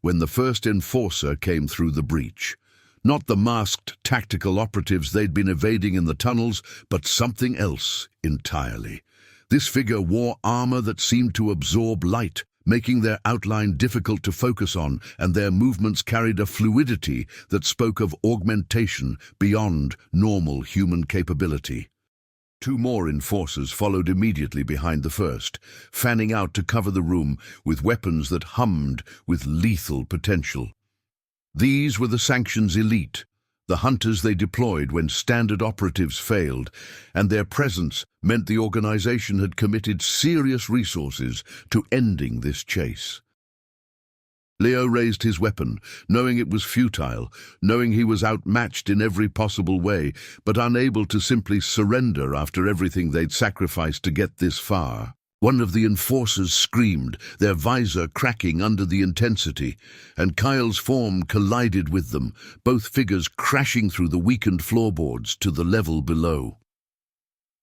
when the first enforcer came through the breach. Not the masked tactical operatives they'd been evading in the tunnels, but something else entirely. This figure wore armor that seemed to absorb light, making their outline difficult to focus on, and their movements carried a fluidity that spoke of augmentation beyond normal human capability. 2 more enforcers followed immediately behind the first, fanning out to cover the room with weapons that hummed with lethal potential. These were the Sanction's elite, the hunters they deployed when standard operatives failed, and their presence meant the organization had committed serious resources to ending this chase. Leo raised his weapon, knowing it was futile, knowing he was outmatched in every possible way, but unable to simply surrender after everything they'd sacrificed to get this far. One of the enforcers screamed, their visor cracking under the intensity, and Kyle's form collided with them, both figures crashing through the weakened floorboards to the level below.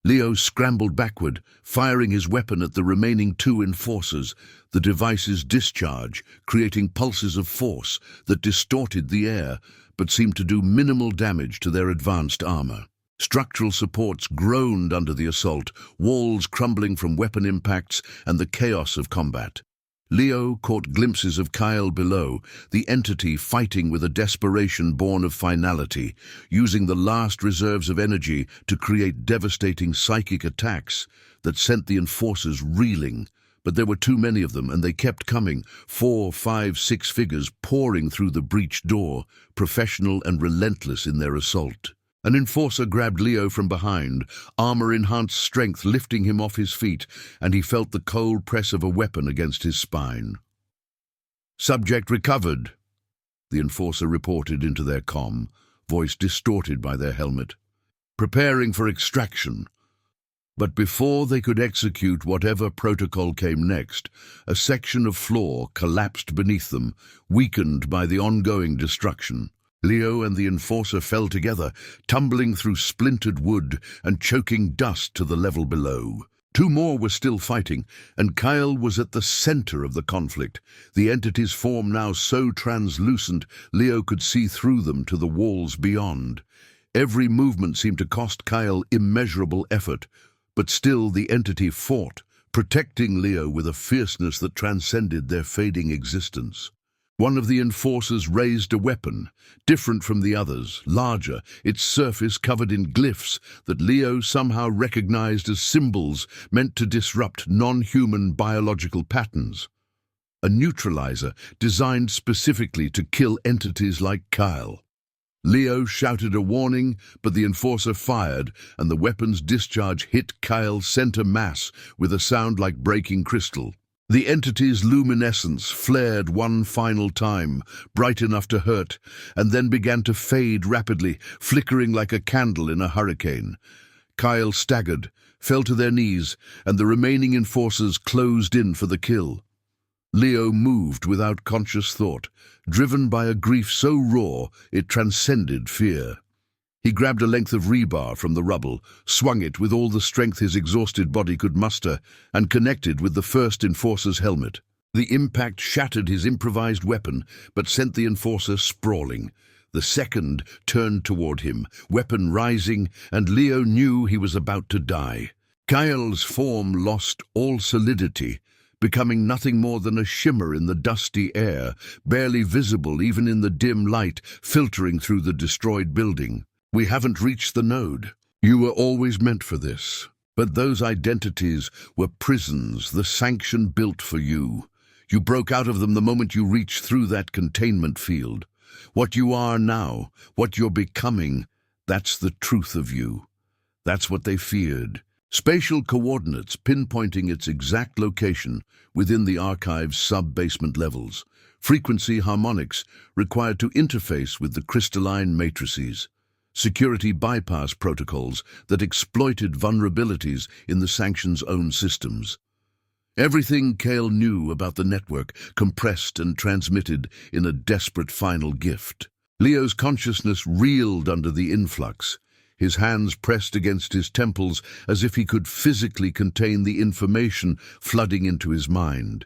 Leo scrambled backward, firing his weapon at the remaining 2 enforcers, the device's discharge creating pulses of force that distorted the air, but seemed to do minimal damage to their advanced armor. Structural supports groaned under the assault, walls crumbling from weapon impacts and the chaos of combat. Leo caught glimpses of Kyle below, the entity fighting with a desperation born of finality, using the last reserves of energy to create devastating psychic attacks that sent the enforcers reeling. But there were too many of them, and they kept coming, 4, 5, 6 figures pouring through the breached door, professional and relentless in their assault. An enforcer grabbed Leo from behind, armor-enhanced strength lifting him off his feet, and he felt the cold press of a weapon against his spine. "Subject recovered," the enforcer reported into their comm, voice distorted by their helmet. "Preparing for extraction." But before they could execute whatever protocol came next, a section of floor collapsed beneath them, weakened by the ongoing destruction. Leo and the enforcer fell together, tumbling through splintered wood and choking dust to the level below. 2 more were still fighting, and Kyle was at the center of the conflict, the entity's form now so translucent Leo could see through them to the walls beyond. Every movement seemed to cost Kyle immeasurable effort, but still the entity fought, protecting Leo with a fierceness that transcended their fading existence. One of the enforcers raised a weapon, different from the others, larger, its surface covered in glyphs that Leo somehow recognized as symbols meant to disrupt non-human biological patterns. A neutralizer designed specifically to kill entities like Kyle. Leo shouted a warning, but the enforcer fired, and the weapon's discharge hit Kyle's center mass with a sound like breaking crystal. The entity's luminescence flared one final time, bright enough to hurt, and then began to fade rapidly, flickering like a candle in a hurricane. Kyle staggered, fell to their knees, and the remaining enforcers closed in for the kill. Leo moved without conscious thought, driven by a grief so raw it transcended fear. He grabbed a length of rebar from the rubble, swung it with all the strength his exhausted body could muster, and connected with the first enforcer's helmet. The impact shattered his improvised weapon, but sent the enforcer sprawling. The second turned toward him, weapon rising, and Leo knew he was about to die. Kyle's form lost all solidity, becoming nothing more than a shimmer in the dusty air, barely visible even in the dim light filtering through the destroyed building. "We haven't reached the node. You were always meant for this. But those identities were prisons, the sanction built for you. You broke out of them the moment you reached through that containment field. What you are now, what you're becoming, that's the truth of you. That's what they feared." Spatial coordinates pinpointing its exact location within the archive's sub-basement levels. Frequency harmonics required to interface with the crystalline matrices. Security bypass protocols that exploited vulnerabilities in the sanction's own systems. Everything Kale knew about the network compressed and transmitted in a desperate final gift. Leo's consciousness reeled under the influx, his hands pressed against his temples as if he could physically contain the information flooding into his mind.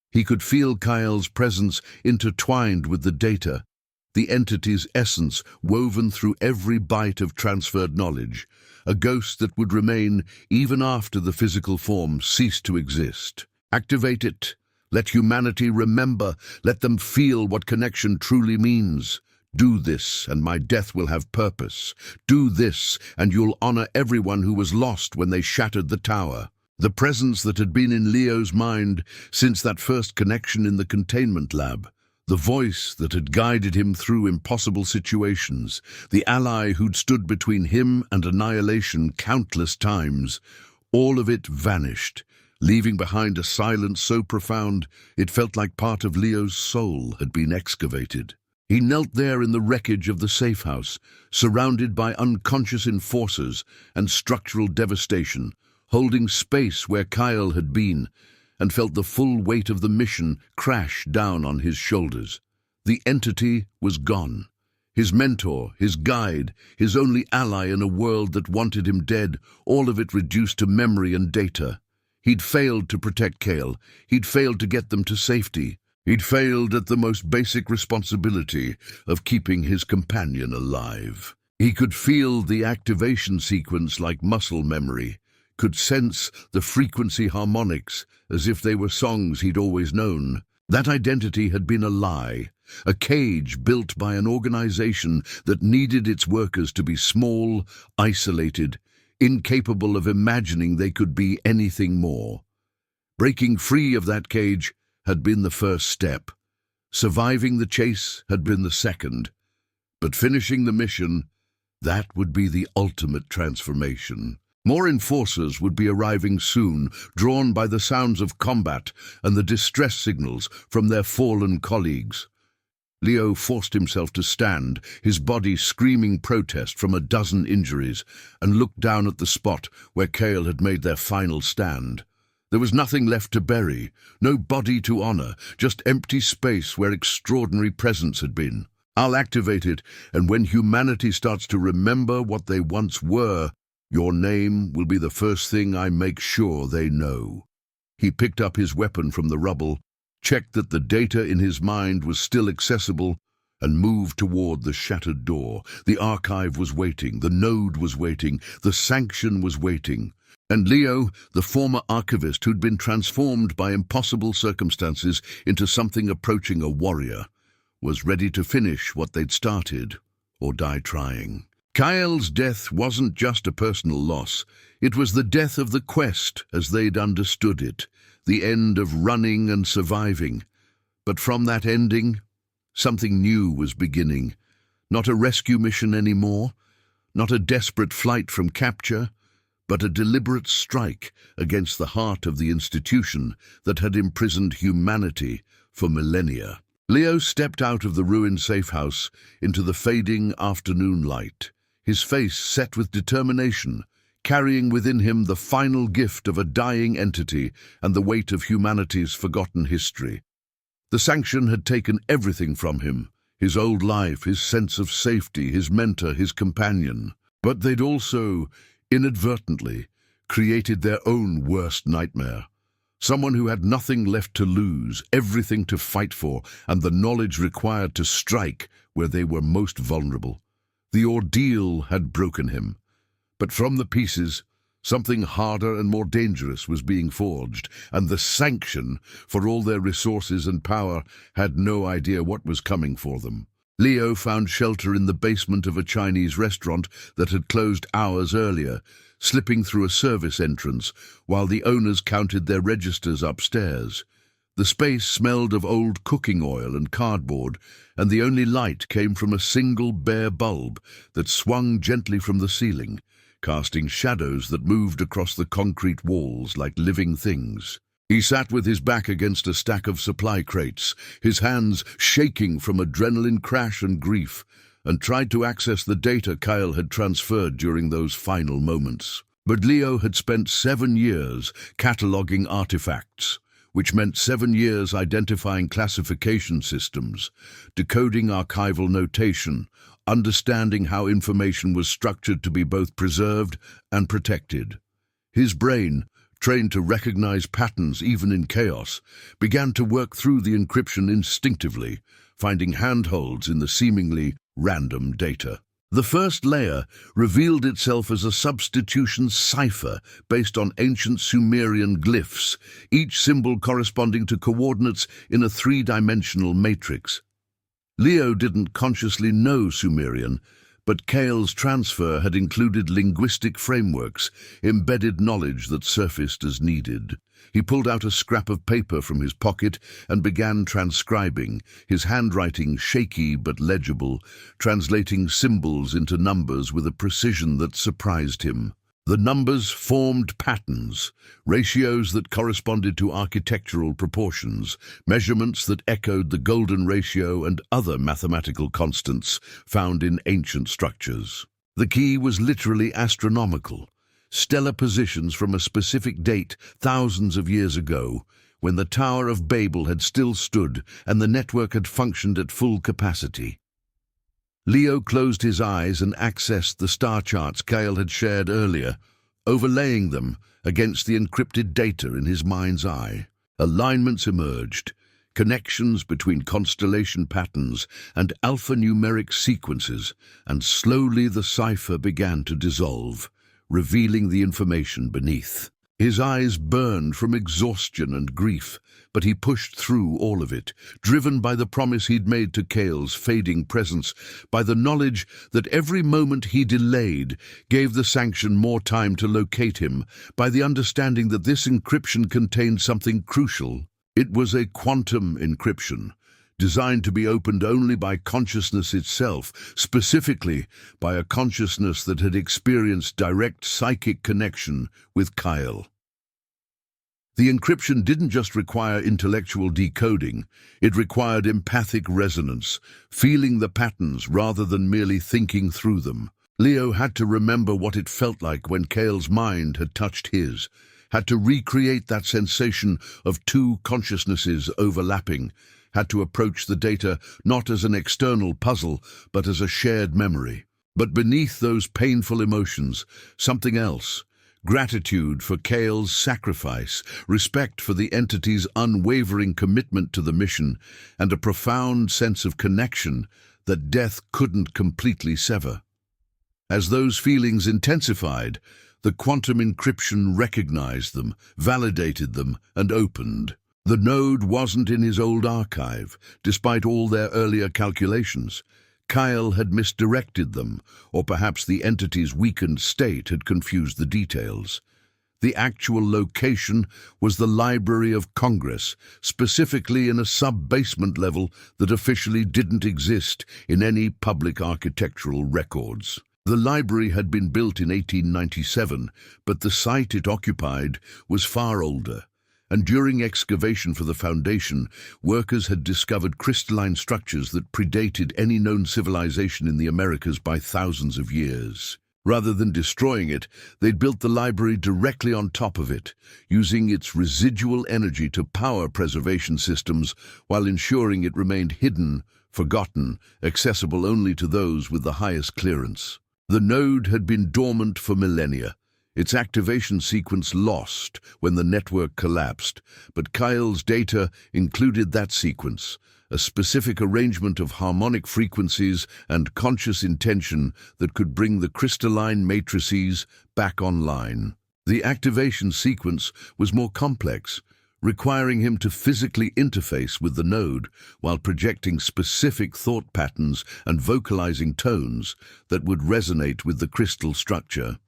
He could feel Kyle's presence intertwined with the data, the entity's essence woven through every byte of transferred knowledge, a ghost that would remain even after the physical form ceased to exist. Activate it. Let humanity remember. Let them feel what connection truly means. Do this, and my death will have purpose. Do this, and you'll honor everyone who was lost when they shattered the tower. The presence that had been in Leo's mind since that first connection in the containment lab. The voice that had guided him through impossible situations, the ally who'd stood between him and annihilation countless times, all of it vanished, leaving behind a silence so profound it felt like part of Leo's soul had been excavated. He knelt there in the wreckage of the safe house, surrounded by unconscious enforcers and structural devastation, holding space where Kyle had been, and felt the full weight of the mission crash down on his shoulders. The entity was gone. His mentor, his guide, his only ally in a world that wanted him dead, all of it reduced to memory and data. He'd failed to protect Kale. He'd failed to get them to safety. He'd failed at the most basic responsibility of keeping his companion alive. He could feel the activation sequence like muscle memory, could sense the frequency harmonics as if they were songs he'd always known. That identity had been a lie, a cage built by an organization that needed its workers to be small, isolated, incapable of imagining they could be anything more. Breaking free of that cage had been the first step. Surviving the chase had been the second. But finishing the mission, that would be the ultimate transformation. More enforcers would be arriving soon, drawn by the sounds of combat and the distress signals from their fallen colleagues. Leo forced himself to stand, his body screaming protest from a dozen injuries, and looked down at the spot where Kale had made their final stand. There was nothing left to bury, no body to honor, just empty space where extraordinary presence had been. I'll activate it, and when humanity starts to remember what they once were, your name will be the first thing I make sure they know. He picked up his weapon from the rubble, checked that the data in his mind was still accessible, and moved toward the shattered door. The archive was waiting, the node was waiting, the sanction was waiting. And Leo, the former archivist who'd been transformed by impossible circumstances into something approaching a warrior, was ready to finish what they'd started, or die trying. Kyle's death wasn't just a personal loss. It was the death of the quest as they'd understood it, the end of running and surviving. But from that ending, something new was beginning. Not a rescue mission anymore, not a desperate flight from capture, but a deliberate strike against the heart of the institution that had imprisoned humanity for millennia. Leo stepped out of the ruined safe house into the fading afternoon light, his face set with determination, carrying within him the final gift of a dying entity and the weight of humanity's forgotten history. The sanction had taken everything from him, his old life, his sense of safety, his mentor, his companion. But they'd also, inadvertently, created their own worst nightmare. Someone who had nothing left to lose, everything to fight for, and the knowledge required to strike where they were most vulnerable. The ordeal had broken him. But from the pieces, something harder and more dangerous was being forged, and the sanction, for all their resources and power, had no idea what was coming for them. Leo found shelter in the basement of a Chinese restaurant that had closed hours earlier, slipping through a service entrance while the owners counted their registers upstairs. The space smelled of old cooking oil and cardboard, and the only light came from a single bare bulb that swung gently from the ceiling, casting shadows that moved across the concrete walls like living things. He sat with his back against a stack of supply crates, his hands shaking from adrenaline crash and grief, and tried to access the data Kyle had transferred during those final moments. But Leo had spent 7 years cataloging artifacts, which meant 7 years identifying classification systems, decoding archival notation, understanding how information was structured to be both preserved and protected. His brain, trained to recognize patterns even in chaos, began to work through the encryption instinctively, finding handholds in the seemingly random data. The first layer revealed itself as a substitution cipher based on ancient Sumerian glyphs, each symbol corresponding to coordinates in a 3-dimensional matrix. Leo didn't consciously know Sumerian, but Kale's transfer had included linguistic frameworks, embedded knowledge that surfaced as needed. He pulled out a scrap of paper from his pocket and began transcribing, his handwriting shaky but legible, translating symbols into numbers with a precision that surprised him. The numbers formed patterns, ratios that corresponded to architectural proportions, measurements that echoed the golden ratio and other mathematical constants found in ancient structures. The key was literally astronomical, stellar positions from a specific date thousands of years ago, when the Tower of Babel had still stood and the network had functioned at full capacity. Leo closed his eyes and accessed the star charts Kyle had shared earlier, overlaying them against the encrypted data in his mind's eye. Alignments emerged, connections between constellation patterns and alphanumeric sequences, and slowly the cipher began to dissolve, revealing the information beneath. His eyes burned from exhaustion and grief, but he pushed through all of it, driven by the promise he'd made to Kale's fading presence, by the knowledge that every moment he delayed gave the sanction more time to locate him, by the understanding that this encryption contained something crucial. It was a quantum encryption, designed to be opened only by consciousness itself, specifically by a consciousness that had experienced direct psychic connection with Kyle. The encryption didn't just require intellectual decoding, it required empathic resonance, feeling the patterns rather than merely thinking through them. Leo had to remember what it felt like when Kale's mind had touched his, had to recreate that sensation of two consciousnesses overlapping, had to approach the data not as an external puzzle, but as a shared memory. But beneath those painful emotions, something else. Gratitude for Kale's sacrifice, respect for the entity's unwavering commitment to the mission, and a profound sense of connection that death couldn't completely sever. As those feelings intensified, the quantum encryption recognized them, validated them, and opened. The node wasn't in his old archive, despite all their earlier calculations. Kyle had misdirected them, or perhaps the entity's weakened state had confused the details. The actual location was the Library of Congress, specifically in a sub-basement level that officially didn't exist in any public architectural records. The library had been built in 1897, but the site it occupied was far older, and during excavation for the foundation, workers had discovered crystalline structures that predated any known civilization in the Americas by thousands of years. Rather than destroying it, they'd built the library directly on top of it, using its residual energy to power preservation systems while ensuring it remained hidden, forgotten, accessible only to those with the highest clearance. The node had been dormant for millennia, its activation sequence lost when the network collapsed, but Kyle's data included that sequence, a specific arrangement of harmonic frequencies and conscious intention that could bring the crystalline matrices back online. The activation sequence was more complex, requiring him to physically interface with the node while projecting specific thought patterns and vocalizing tones that would resonate with the crystal structure.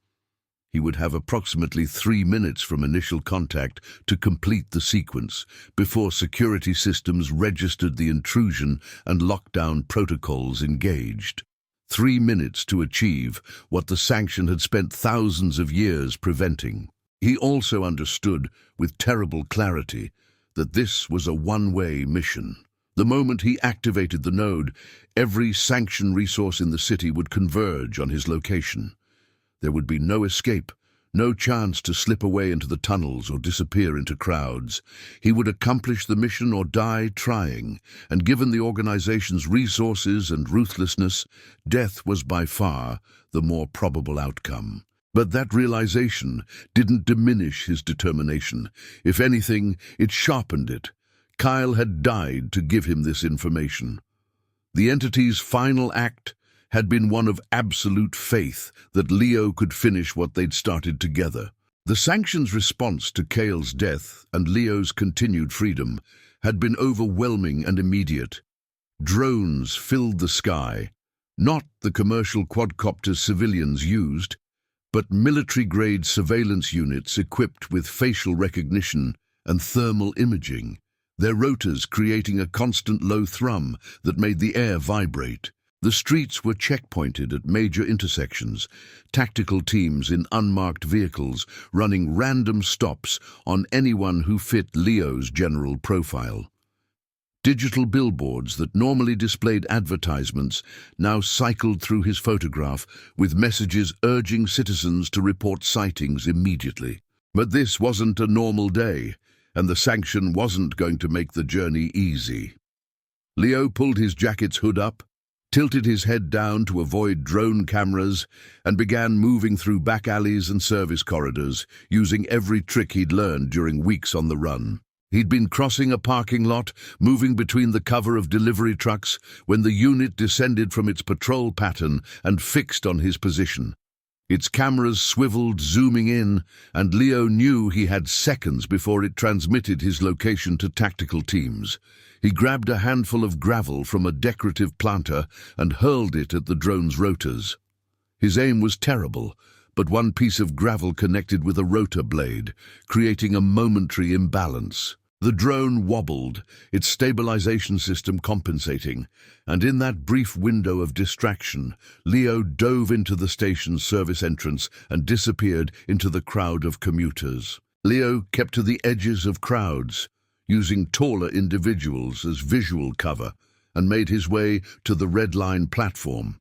He would have approximately 3 minutes from initial contact to complete the sequence before security systems registered the intrusion and lockdown protocols engaged. 3 minutes to achieve what the sanction had spent thousands of years preventing. He also understood with terrible clarity that this was a one-way mission. The moment he activated the node, every sanction resource in the city would converge on his location. There would be no escape, no chance to slip away into the tunnels or disappear into crowds. He would accomplish the mission or die trying, and given the organization's resources and ruthlessness, death was by far the more probable outcome. But that realization didn't diminish his determination. If anything, it sharpened it. Kyle had died to give him this information. The entity's final act had been one of absolute faith that Leo could finish what they'd started together. The sanction's response to Kale's death and Leo's continued freedom had been overwhelming and immediate. Drones filled the sky, not the commercial quadcopters civilians used, but military-grade surveillance units equipped with facial recognition and thermal imaging, their rotors creating a constant low thrum that made the air vibrate. The streets were checkpointed at major intersections, tactical teams in unmarked vehicles running random stops on anyone who fit Leo's general profile. Digital billboards that normally displayed advertisements now cycled through his photograph with messages urging citizens to report sightings immediately. But this wasn't a normal day, and the sanction wasn't going to make the journey easy. Leo pulled his jacket's hood up, tilted his head down to avoid drone cameras, and began moving through back alleys and service corridors, using every trick he'd learned during weeks on the run. He'd been crossing a parking lot, moving between the cover of delivery trucks, when the unit descended from its patrol pattern and fixed on his position. Its cameras swiveled, zooming in, and Leo knew he had seconds before it transmitted his location to tactical teams. He grabbed a handful of gravel from a decorative planter and hurled it at the drone's rotors. His aim was terrible, but one piece of gravel connected with a rotor blade, creating a momentary imbalance. The drone wobbled, its stabilization system compensating, and in that brief window of distraction, Leo dove into the station's service entrance and disappeared into the crowd of commuters. Leo kept to the edges of crowds, using taller individuals as visual cover, and made his way to the Red Line platform.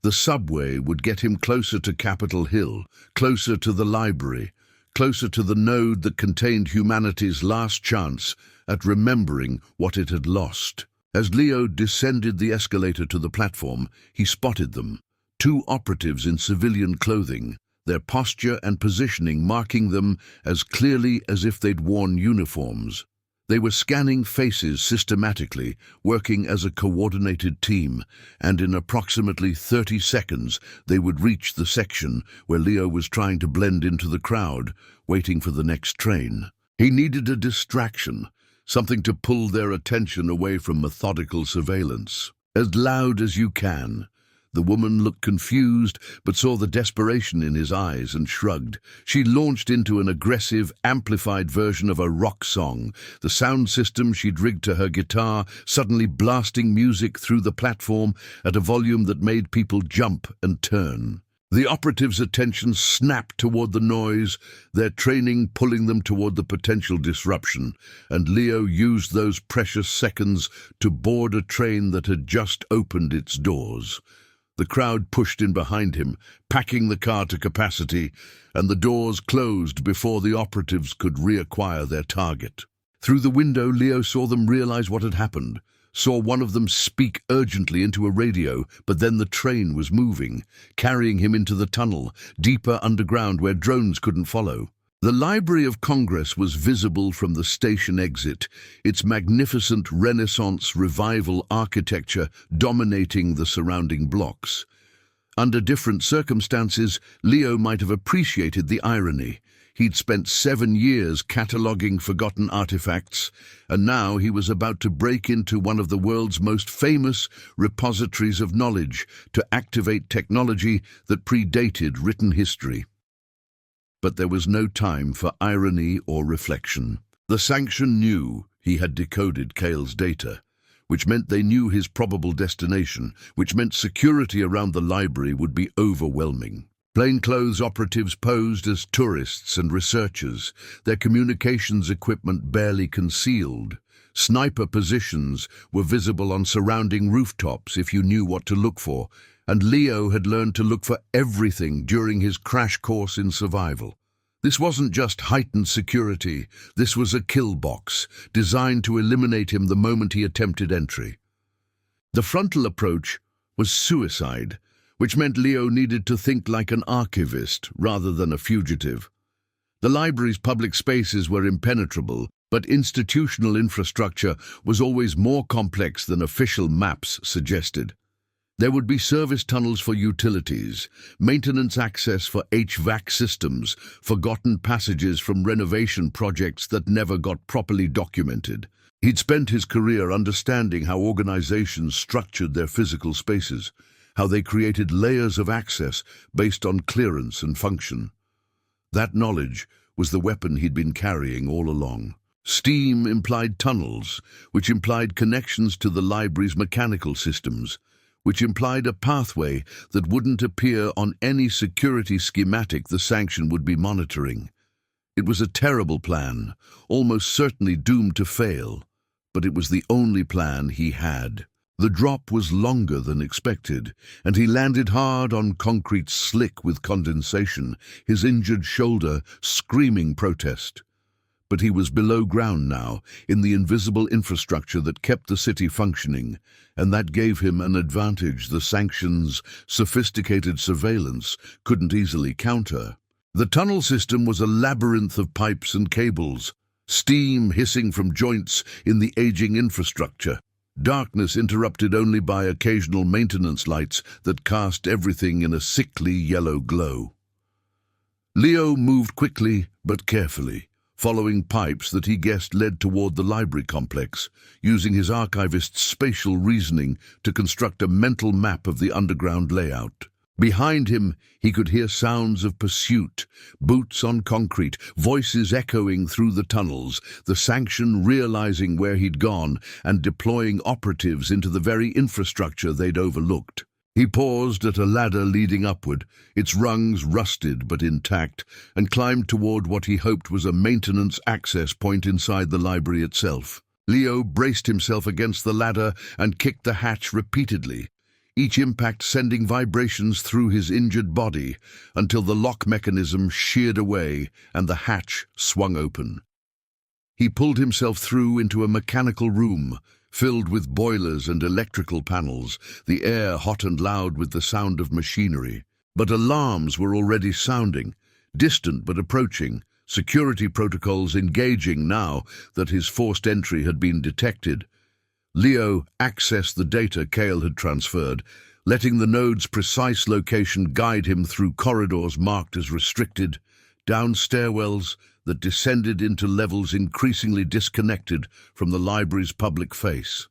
The subway would get him closer to Capitol Hill, closer to the library, closer to the node that contained humanity's last chance at remembering what it had lost. As Leo descended the escalator to the platform, he spotted them, 2 operatives in civilian clothing, their posture and positioning marking them as clearly as if they'd worn uniforms. They were scanning faces systematically, working as a coordinated team, and in approximately 30 seconds they would reach the section where Leo was trying to blend into the crowd, waiting for the next train. He needed a distraction, something to pull their attention away from methodical surveillance. As loud as you can, The woman looked confused, but saw the desperation in his eyes and shrugged. She launched into an aggressive, amplified version of a rock song, the sound system she'd rigged to her guitar suddenly blasting music through the platform at a volume that made people jump and turn. The operatives' attention snapped toward the noise, their training pulling them toward the potential disruption, and Leo used those precious seconds to board a train that had just opened its doors. The crowd pushed in behind him, packing the car to capacity, and the doors closed before the operatives could reacquire their target. Through the window, Leo saw them realize what had happened, saw one of them speak urgently into a radio, but then the train was moving, carrying him into the tunnel, deeper underground where drones couldn't follow. The Library of Congress was visible from the station exit, its magnificent Renaissance revival architecture dominating the surrounding blocks. Under different circumstances, Leo might have appreciated the irony. He'd spent 7 years cataloguing forgotten artifacts, and now he was about to break into one of the world's most famous repositories of knowledge to activate technology that predated written history. But there was no time for irony or reflection. The sanction knew he had decoded Cale's data, which meant they knew his probable destination, which meant security around the library would be overwhelming. Plainclothes operatives posed as tourists and researchers, their communications equipment barely concealed. Sniper positions were visible on surrounding rooftops if you knew what to look for, and Leo had learned to look for everything during his crash course in survival. This wasn't just heightened security, this was a kill box, designed to eliminate him the moment he attempted entry. The frontal approach was suicide, which meant Leo needed to think like an archivist rather than a fugitive. The library's public spaces were impenetrable, but institutional infrastructure was always more complex than official maps suggested. There would be service tunnels for utilities, maintenance access for HVAC systems, forgotten passages from renovation projects that never got properly documented. He'd spent his career understanding how organizations structured their physical spaces, how they created layers of access based on clearance and function. That knowledge was the weapon he'd been carrying all along. Steam implied tunnels, which implied connections to the library's mechanical systems, which implied a pathway that wouldn't appear on any security schematic the sanction would be monitoring. It was a terrible plan, almost certainly doomed to fail, but it was the only plan he had. The drop was longer than expected, and he landed hard on concrete slick with condensation, his injured shoulder screaming protest. But he was below ground now, in the invisible infrastructure that kept the city functioning, and that gave him an advantage the sanctions' sophisticated surveillance couldn't easily counter. The tunnel system was a labyrinth of pipes and cables, steam hissing from joints in the aging infrastructure, darkness interrupted only by occasional maintenance lights that cast everything in a sickly yellow glow. Leo moved quickly but carefully, following pipes that he guessed led toward the library complex, using his archivist's spatial reasoning to construct a mental map of the underground layout. Behind him, he could hear sounds of pursuit, boots on concrete, voices echoing through the tunnels, the sanction realizing where he'd gone and deploying operatives into the very infrastructure they'd overlooked. He paused at a ladder leading upward, its rungs rusted but intact, and climbed toward what he hoped was a maintenance access point inside the library itself. Leo braced himself against the ladder and kicked the hatch repeatedly, each impact sending vibrations through his injured body until the lock mechanism sheared away and the hatch swung open. He pulled himself through into a mechanical room, filled with boilers and electrical panels, the air hot and loud with the sound of machinery. But alarms were already sounding, distant but approaching, security protocols engaging now that his forced entry had been detected. Leo accessed the data Cale had transferred, letting the node's precise location guide him through corridors marked as restricted, down stairwells that descended into levels increasingly disconnected from the library's public face.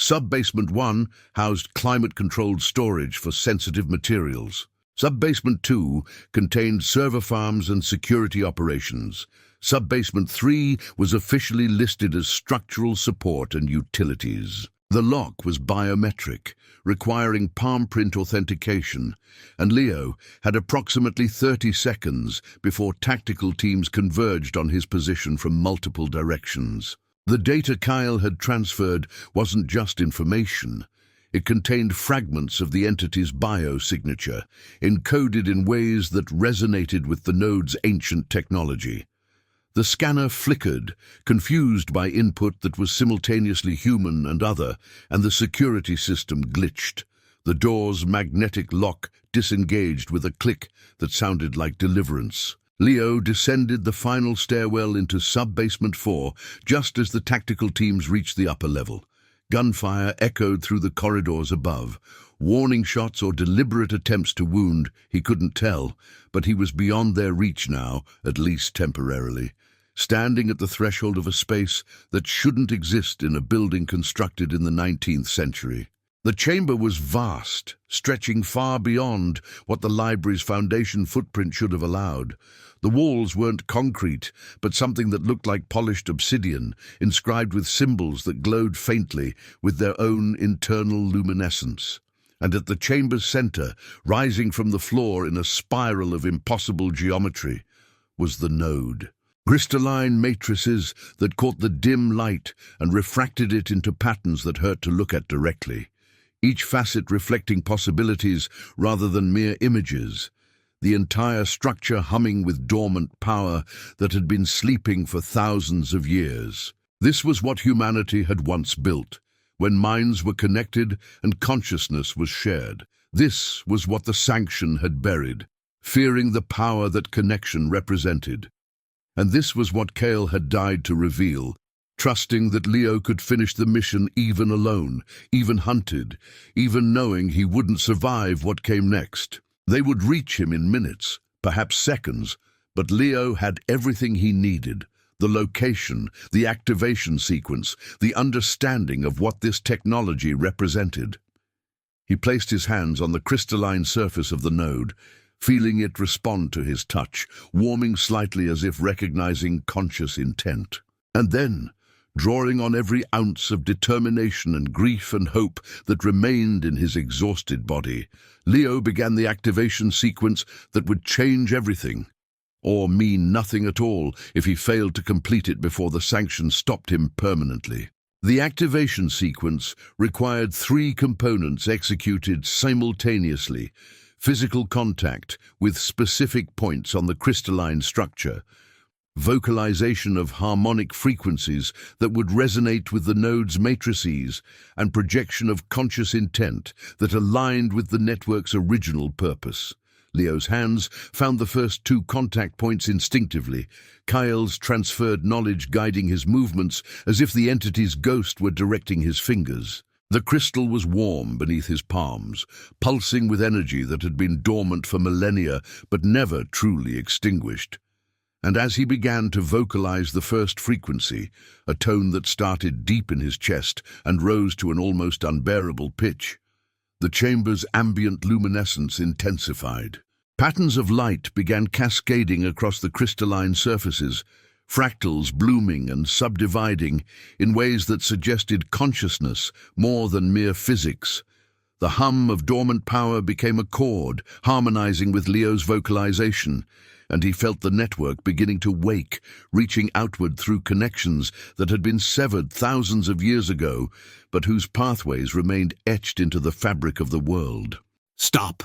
Sub-basement 1 housed climate-controlled storage for sensitive materials. Sub-basement 2 contained server farms and security operations. Sub-basement 3 was officially listed as structural support and utilities. The lock was biometric, requiring palm print authentication, and Leo had approximately 30 seconds before tactical teams converged on his position from multiple directions. The data Kyle had transferred wasn't just information. It contained fragments of the entity's biosignature, encoded in ways that resonated with the node's ancient technology. The scanner flickered, confused by input that was simultaneously human and other, and the security system glitched. The door's magnetic lock disengaged with a click that sounded like deliverance. Leo descended the final stairwell into sub-basement 4 just as the tactical teams reached the upper level. Gunfire echoed through the corridors above. Warning shots or deliberate attempts to wound, he couldn't tell, but he was beyond their reach now, at least temporarily. Standing at the threshold of a space that shouldn't exist in a building constructed in the 19th century. The chamber was vast, stretching far beyond what the library's foundation footprint should have allowed. The walls weren't concrete, but something that looked like polished obsidian, inscribed with symbols that glowed faintly with their own internal luminescence. And at the chamber's center, rising from the floor in a spiral of impossible geometry, was the node. Crystalline matrices that caught the dim light and refracted it into patterns that hurt to look at directly, each facet reflecting possibilities rather than mere images, the entire structure humming with dormant power that had been sleeping for thousands of years. This was what humanity had once built, when minds were connected and consciousness was shared. This was what the Sanction had buried, fearing the power that connection represented. And this was what Kale had died to reveal, trusting that Leo could finish the mission even alone, even hunted, even knowing he wouldn't survive what came next. They would reach him in minutes, perhaps seconds, but Leo had everything he needed: the location, the activation sequence, the understanding of what this technology represented. He placed his hands on the crystalline surface of the node, feeling it respond to his touch, warming slightly as if recognizing conscious intent. And then, drawing on every ounce of determination and grief and hope that remained in his exhausted body, Leo began the activation sequence that would change everything, or mean nothing at all if he failed to complete it before the Sanction stopped him permanently. The activation sequence required 3 components executed simultaneously: physical contact with specific points on the crystalline structure, vocalization of harmonic frequencies that would resonate with the node's matrices, and projection of conscious intent that aligned with the network's original purpose. Leo's hands found the first 2 contact points instinctively, Kyle's transferred knowledge guiding his movements as if the entity's ghost were directing his fingers. The crystal was warm beneath his palms, pulsing with energy that had been dormant for millennia but never truly extinguished. And as he began to vocalize the first frequency, a tone that started deep in his chest and rose to an almost unbearable pitch, the chamber's ambient luminescence intensified. Patterns of light began cascading across the crystalline surfaces, fractals blooming and subdividing in ways that suggested consciousness more than mere physics. The hum of dormant power became a chord, harmonizing with Leo's vocalization, and he felt the network beginning to wake, reaching outward through connections that had been severed thousands of years ago, but whose pathways remained etched into the fabric of the world. Stop!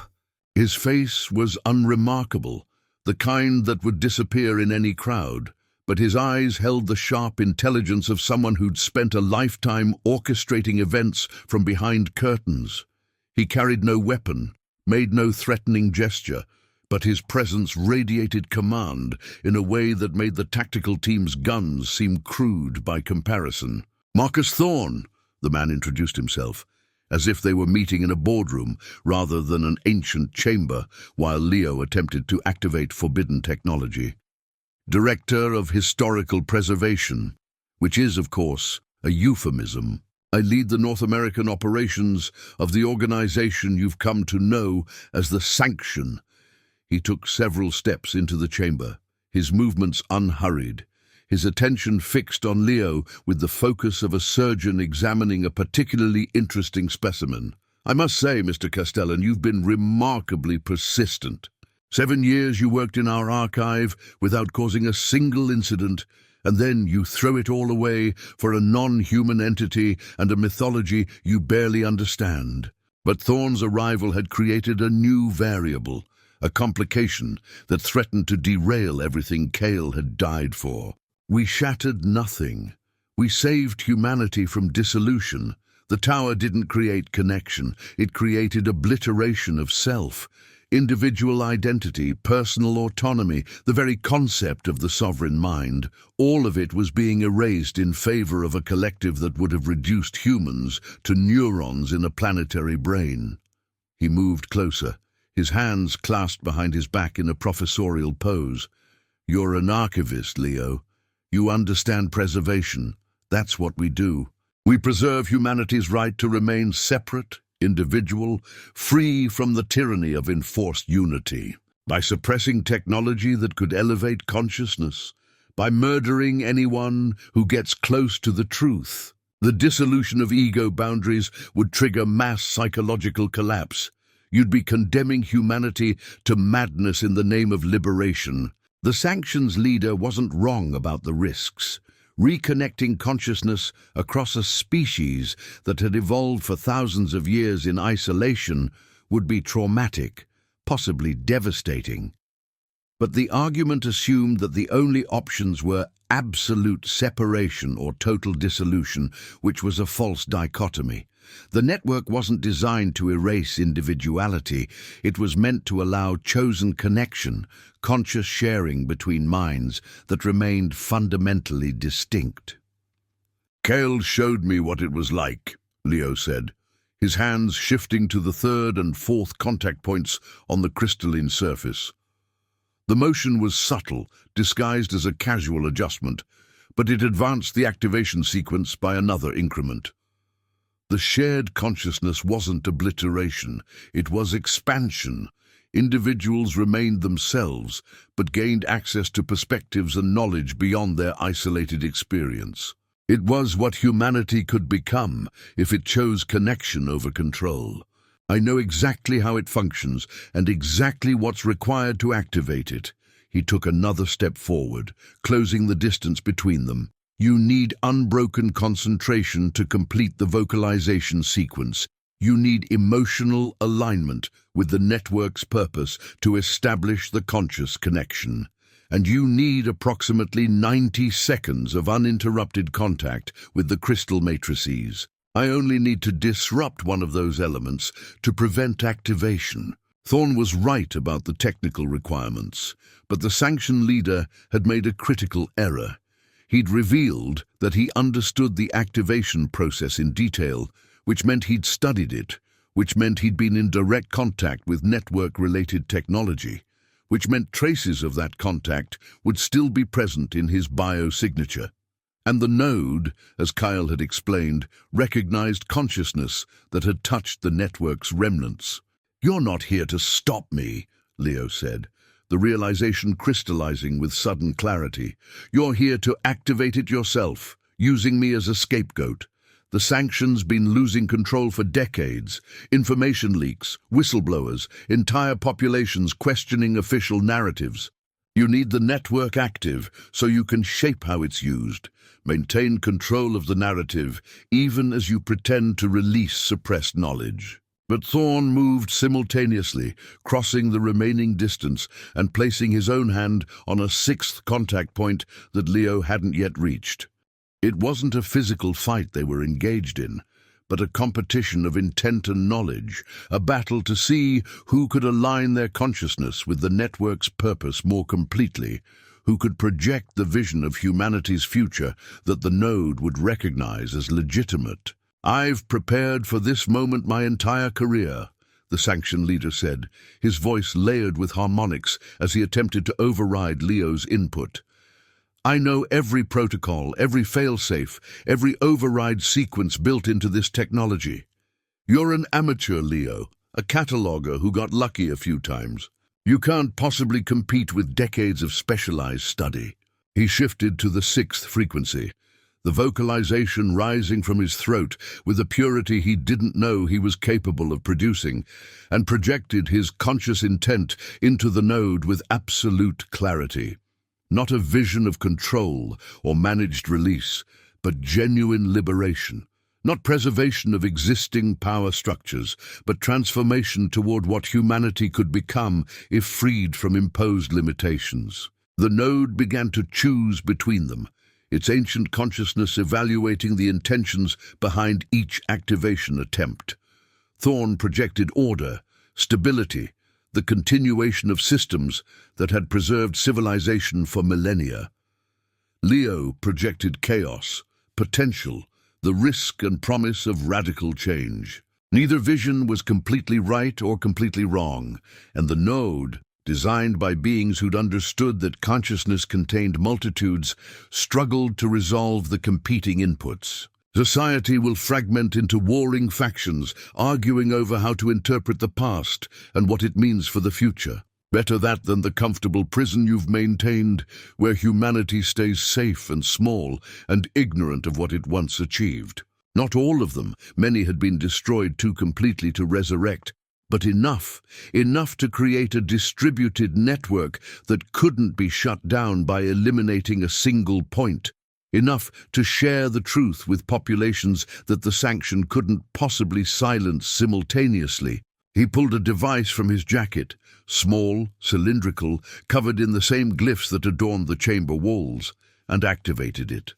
His face was unremarkable, the kind that would disappear in any crowd, but his eyes held the sharp intelligence of someone who'd spent a lifetime orchestrating events from behind curtains. He carried no weapon, made no threatening gesture, but his presence radiated command in a way that made the tactical team's guns seem crude by comparison. "Marcus Thorne," the man introduced himself, as if they were meeting in a boardroom rather than an ancient chamber, while Leo attempted to activate forbidden technology. "Director of Historical Preservation," which is, of course, a euphemism. I lead the North American operations of the organization you've come to know as the Sanction." He took several steps into the chamber, his movements unhurried, his attention fixed on Leo with the focus of a surgeon examining a particularly interesting specimen. "I must say, Mr. Castellan, you've been remarkably persistent. 7 years you worked in our archive without causing a single incident, and then you throw it all away for a non-human entity and a mythology you barely understand." But Thorne's arrival had created a new variable, a complication that threatened to derail everything Cale had died for. "We shattered nothing. We saved humanity from dissolution. The tower didn't create connection. It created obliteration of self. Individual identity, personal autonomy, the very concept of the sovereign mind, all of it was being erased in favor of a collective that would have reduced humans to neurons in a planetary brain." He moved closer, his hands clasped behind his back in a professorial pose. "You're an archivist, Leo. You understand preservation. That's what we do. We preserve humanity's right to remain separate, individual, free from the tyranny of enforced unity, by suppressing technology that could elevate consciousness, by murdering anyone who gets close to the truth. The dissolution of ego boundaries would trigger mass psychological collapse. You'd be condemning humanity to madness in the name of liberation." The Sanction's leader wasn't wrong about the risks. Reconnecting consciousness across a species that had evolved for thousands of years in isolation would be traumatic, possibly devastating. But the argument assumed that the only options were absolute separation or total dissolution, which was a false dichotomy. The network wasn't designed to erase individuality. It was meant to allow chosen connection, conscious sharing between minds that remained fundamentally distinct. "Cale showed me what it was like," Leo said, his hands shifting to the third and fourth contact points on the crystalline surface. The motion was subtle, disguised as a casual adjustment, but it advanced the activation sequence by another increment. The shared consciousness wasn't obliteration, it was expansion. Individuals remained themselves, but gained access to perspectives and knowledge beyond their isolated experience. It was what humanity could become if it chose connection over control. "I know exactly how it functions and exactly what's required to activate it." He took another step forward, closing the distance between them. "You need unbroken concentration to complete the vocalization sequence. You need emotional alignment with the network's purpose to establish the conscious connection. And you need approximately 90 seconds of uninterrupted contact with the crystal matrices. I only need to disrupt one of those elements to prevent activation." Thorne was right about the technical requirements, but the Sanction leader had made a critical error. He'd revealed that he understood the activation process in detail, which meant he'd studied it, which meant he'd been in direct contact with network-related technology, which meant traces of that contact would still be present in his biosignature. And the node, as Kyle had explained, recognized consciousness that had touched the network's remnants. "You're not here to stop me," Leo said, the realization crystallizing with sudden clarity. "You're here to activate it yourself, using me as a scapegoat. The Sanction's been losing control for decades. Information leaks, whistleblowers, entire populations questioning official narratives. You need the network active so you can shape how it's used. Maintain control of the narrative, even as you pretend to release suppressed knowledge." But Thorne moved simultaneously, crossing the remaining distance and placing his own hand on a sixth contact point that Leo hadn't yet reached. It wasn't a physical fight they were engaged in, but a competition of intent and knowledge, a battle to see who could align their consciousness with the network's purpose more completely, who could project the vision of humanity's future that the node would recognize as legitimate. "I've prepared for this moment my entire career," the Sanction leader said, his voice layered with harmonics as he attempted to override Leo's input. I know every protocol, every failsafe, every override sequence built into this technology. You're an amateur, Leo, a cataloger who got lucky a few times. You can't possibly compete with decades of specialized study." He shifted to the sixth frequency, the vocalization rising from his throat with a purity he didn't know he was capable of producing, and projected his conscious intent into the node with absolute clarity. Not a vision of control or managed release, but genuine liberation. Not preservation of existing power structures, but transformation toward what humanity could become if freed from imposed limitations. The node began to choose between them, its ancient consciousness evaluating the intentions behind each activation attempt. Thorn projected order, stability, the continuation of systems that had preserved civilization for millennia. Leo projected chaos, potential, the risk and promise of radical change. Neither vision was completely right or completely wrong, and the node, designed by beings who'd understood that consciousness contained multitudes, struggled to resolve the competing inputs. Society will fragment into warring factions, arguing over how to interpret the past and what it means for the future. Better that than the comfortable prison you've maintained, where humanity stays safe and small and ignorant of what it once achieved. Not all of them, many had been destroyed too completely to resurrect, but enough to create a distributed network that couldn't be shut down by eliminating a single point. Enough to share the truth with populations that the sanction couldn't possibly silence simultaneously. He pulled a device from his jacket, small, cylindrical, covered in the same glyphs that adorned the chamber walls, and activated it.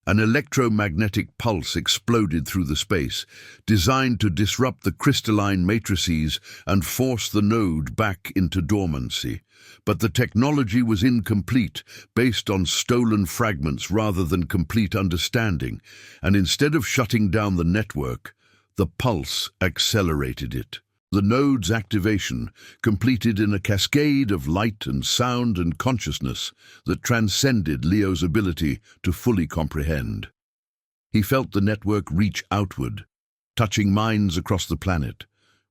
An electromagnetic pulse exploded through the space, designed to disrupt the crystalline matrices and force the node back into dormancy. But the technology was incomplete, based on stolen fragments rather than complete understanding, and instead of shutting down the network, the pulse accelerated it. The node's activation, completed in a cascade of light and sound and consciousness that transcended Leo's ability to fully comprehend. He felt the network reach outward, touching minds across the planet,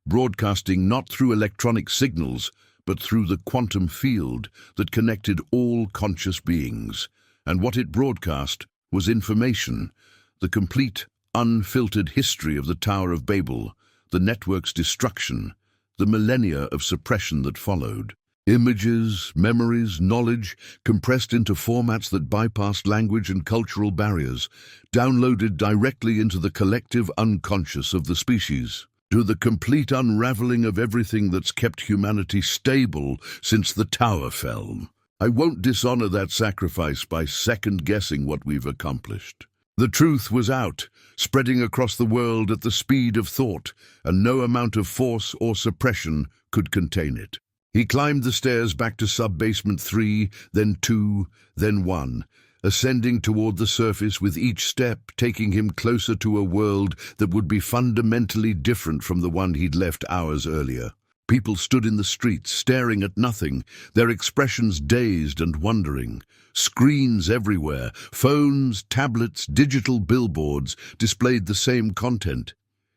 broadcasting not through electronic signals, but through the quantum field that connected all conscious beings. And what it broadcast was information, the complete, unfiltered history of the Tower of Babel, the network's destruction, the millennia of suppression that followed. Images, memories, knowledge, compressed into formats that bypassed language and cultural barriers, downloaded directly into the collective unconscious of the species, to the complete unraveling of everything that's kept humanity stable since the tower fell. I won't dishonor that sacrifice by second-guessing what we've accomplished. The truth was out, spreading across the world at the speed of thought, and no amount of force or suppression could contain it. He climbed the stairs back to sub-basement 3, then 2, then 1, ascending toward the surface with each step taking him closer to a world that would be fundamentally different from the one he'd left hours earlier. People stood in the streets, staring at nothing, their expressions dazed and wondering. Screens everywhere, phones, tablets, digital billboards displayed the same content.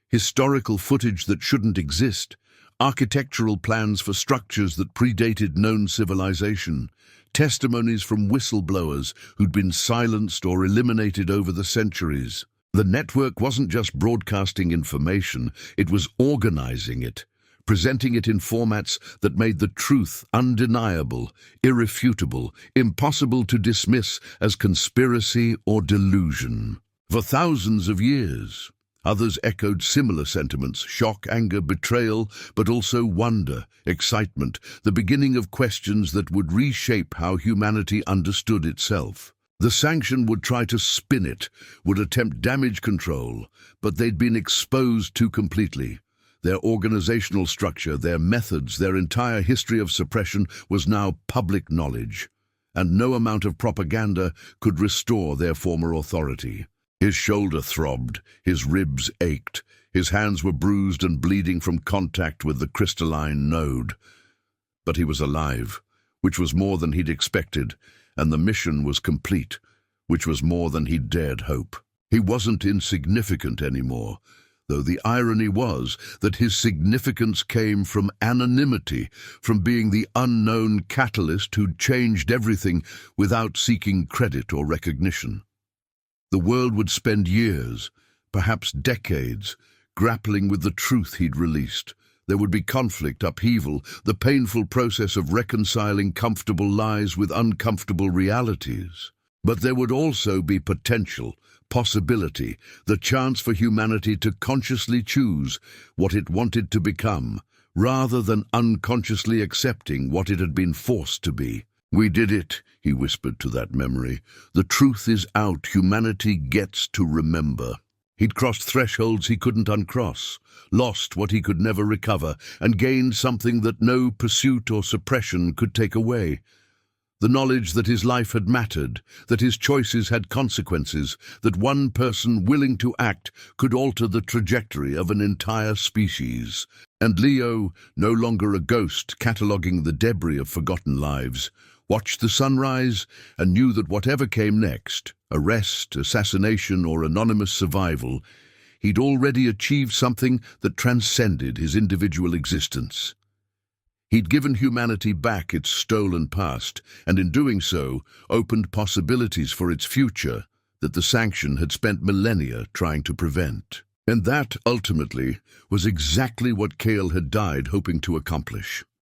Historical footage that shouldn't exist, architectural plans for structures that predated known civilization, testimonies from whistleblowers who'd been silenced or eliminated over the centuries. The network wasn't just broadcasting information, it was organizing it, presenting it in formats that made the truth undeniable, irrefutable, impossible to dismiss as conspiracy or delusion. For thousands of years, others echoed similar sentiments, shock, anger, betrayal, but also wonder, excitement, the beginning of questions that would reshape how humanity understood itself. The sanction would try to spin it, would attempt damage control, but they'd been exposed too completely. Their organizational structure, their methods, their entire history of suppression was now public knowledge, and no amount of propaganda could restore their former authority. His shoulder throbbed, his ribs ached, his hands were bruised and bleeding from contact with the crystalline node. But he was alive, which was more than he'd expected, and the mission was complete, which was more than he dared hope. He wasn't insignificant anymore, though the irony was that his significance came from anonymity, from being the unknown catalyst who'd changed everything without seeking credit or recognition. The world would spend years, perhaps decades, grappling with the truth he'd released. There would be conflict, upheaval, the painful process of reconciling comfortable lies with uncomfortable realities. But there would also be potential, possibility, the chance for humanity to consciously choose what it wanted to become, rather than unconsciously accepting what it had been forced to be. "We did it," he whispered to that memory. "The truth is out. Humanity gets to remember." He'd crossed thresholds he couldn't uncross, lost what he could never recover, and gained something that no pursuit or suppression could take away. The knowledge that his life had mattered, that his choices had consequences, that one person willing to act could alter the trajectory of an entire species. And Leo, no longer a ghost cataloguing the debris of forgotten lives, watched the sunrise and knew that whatever came next, arrest, assassination, or anonymous survival, he'd already achieved something that transcended his individual existence. He'd given humanity back its stolen past, and in doing so, opened possibilities for its future that the Sanction had spent millennia trying to prevent. And that, ultimately, was exactly what Cale had died hoping to accomplish.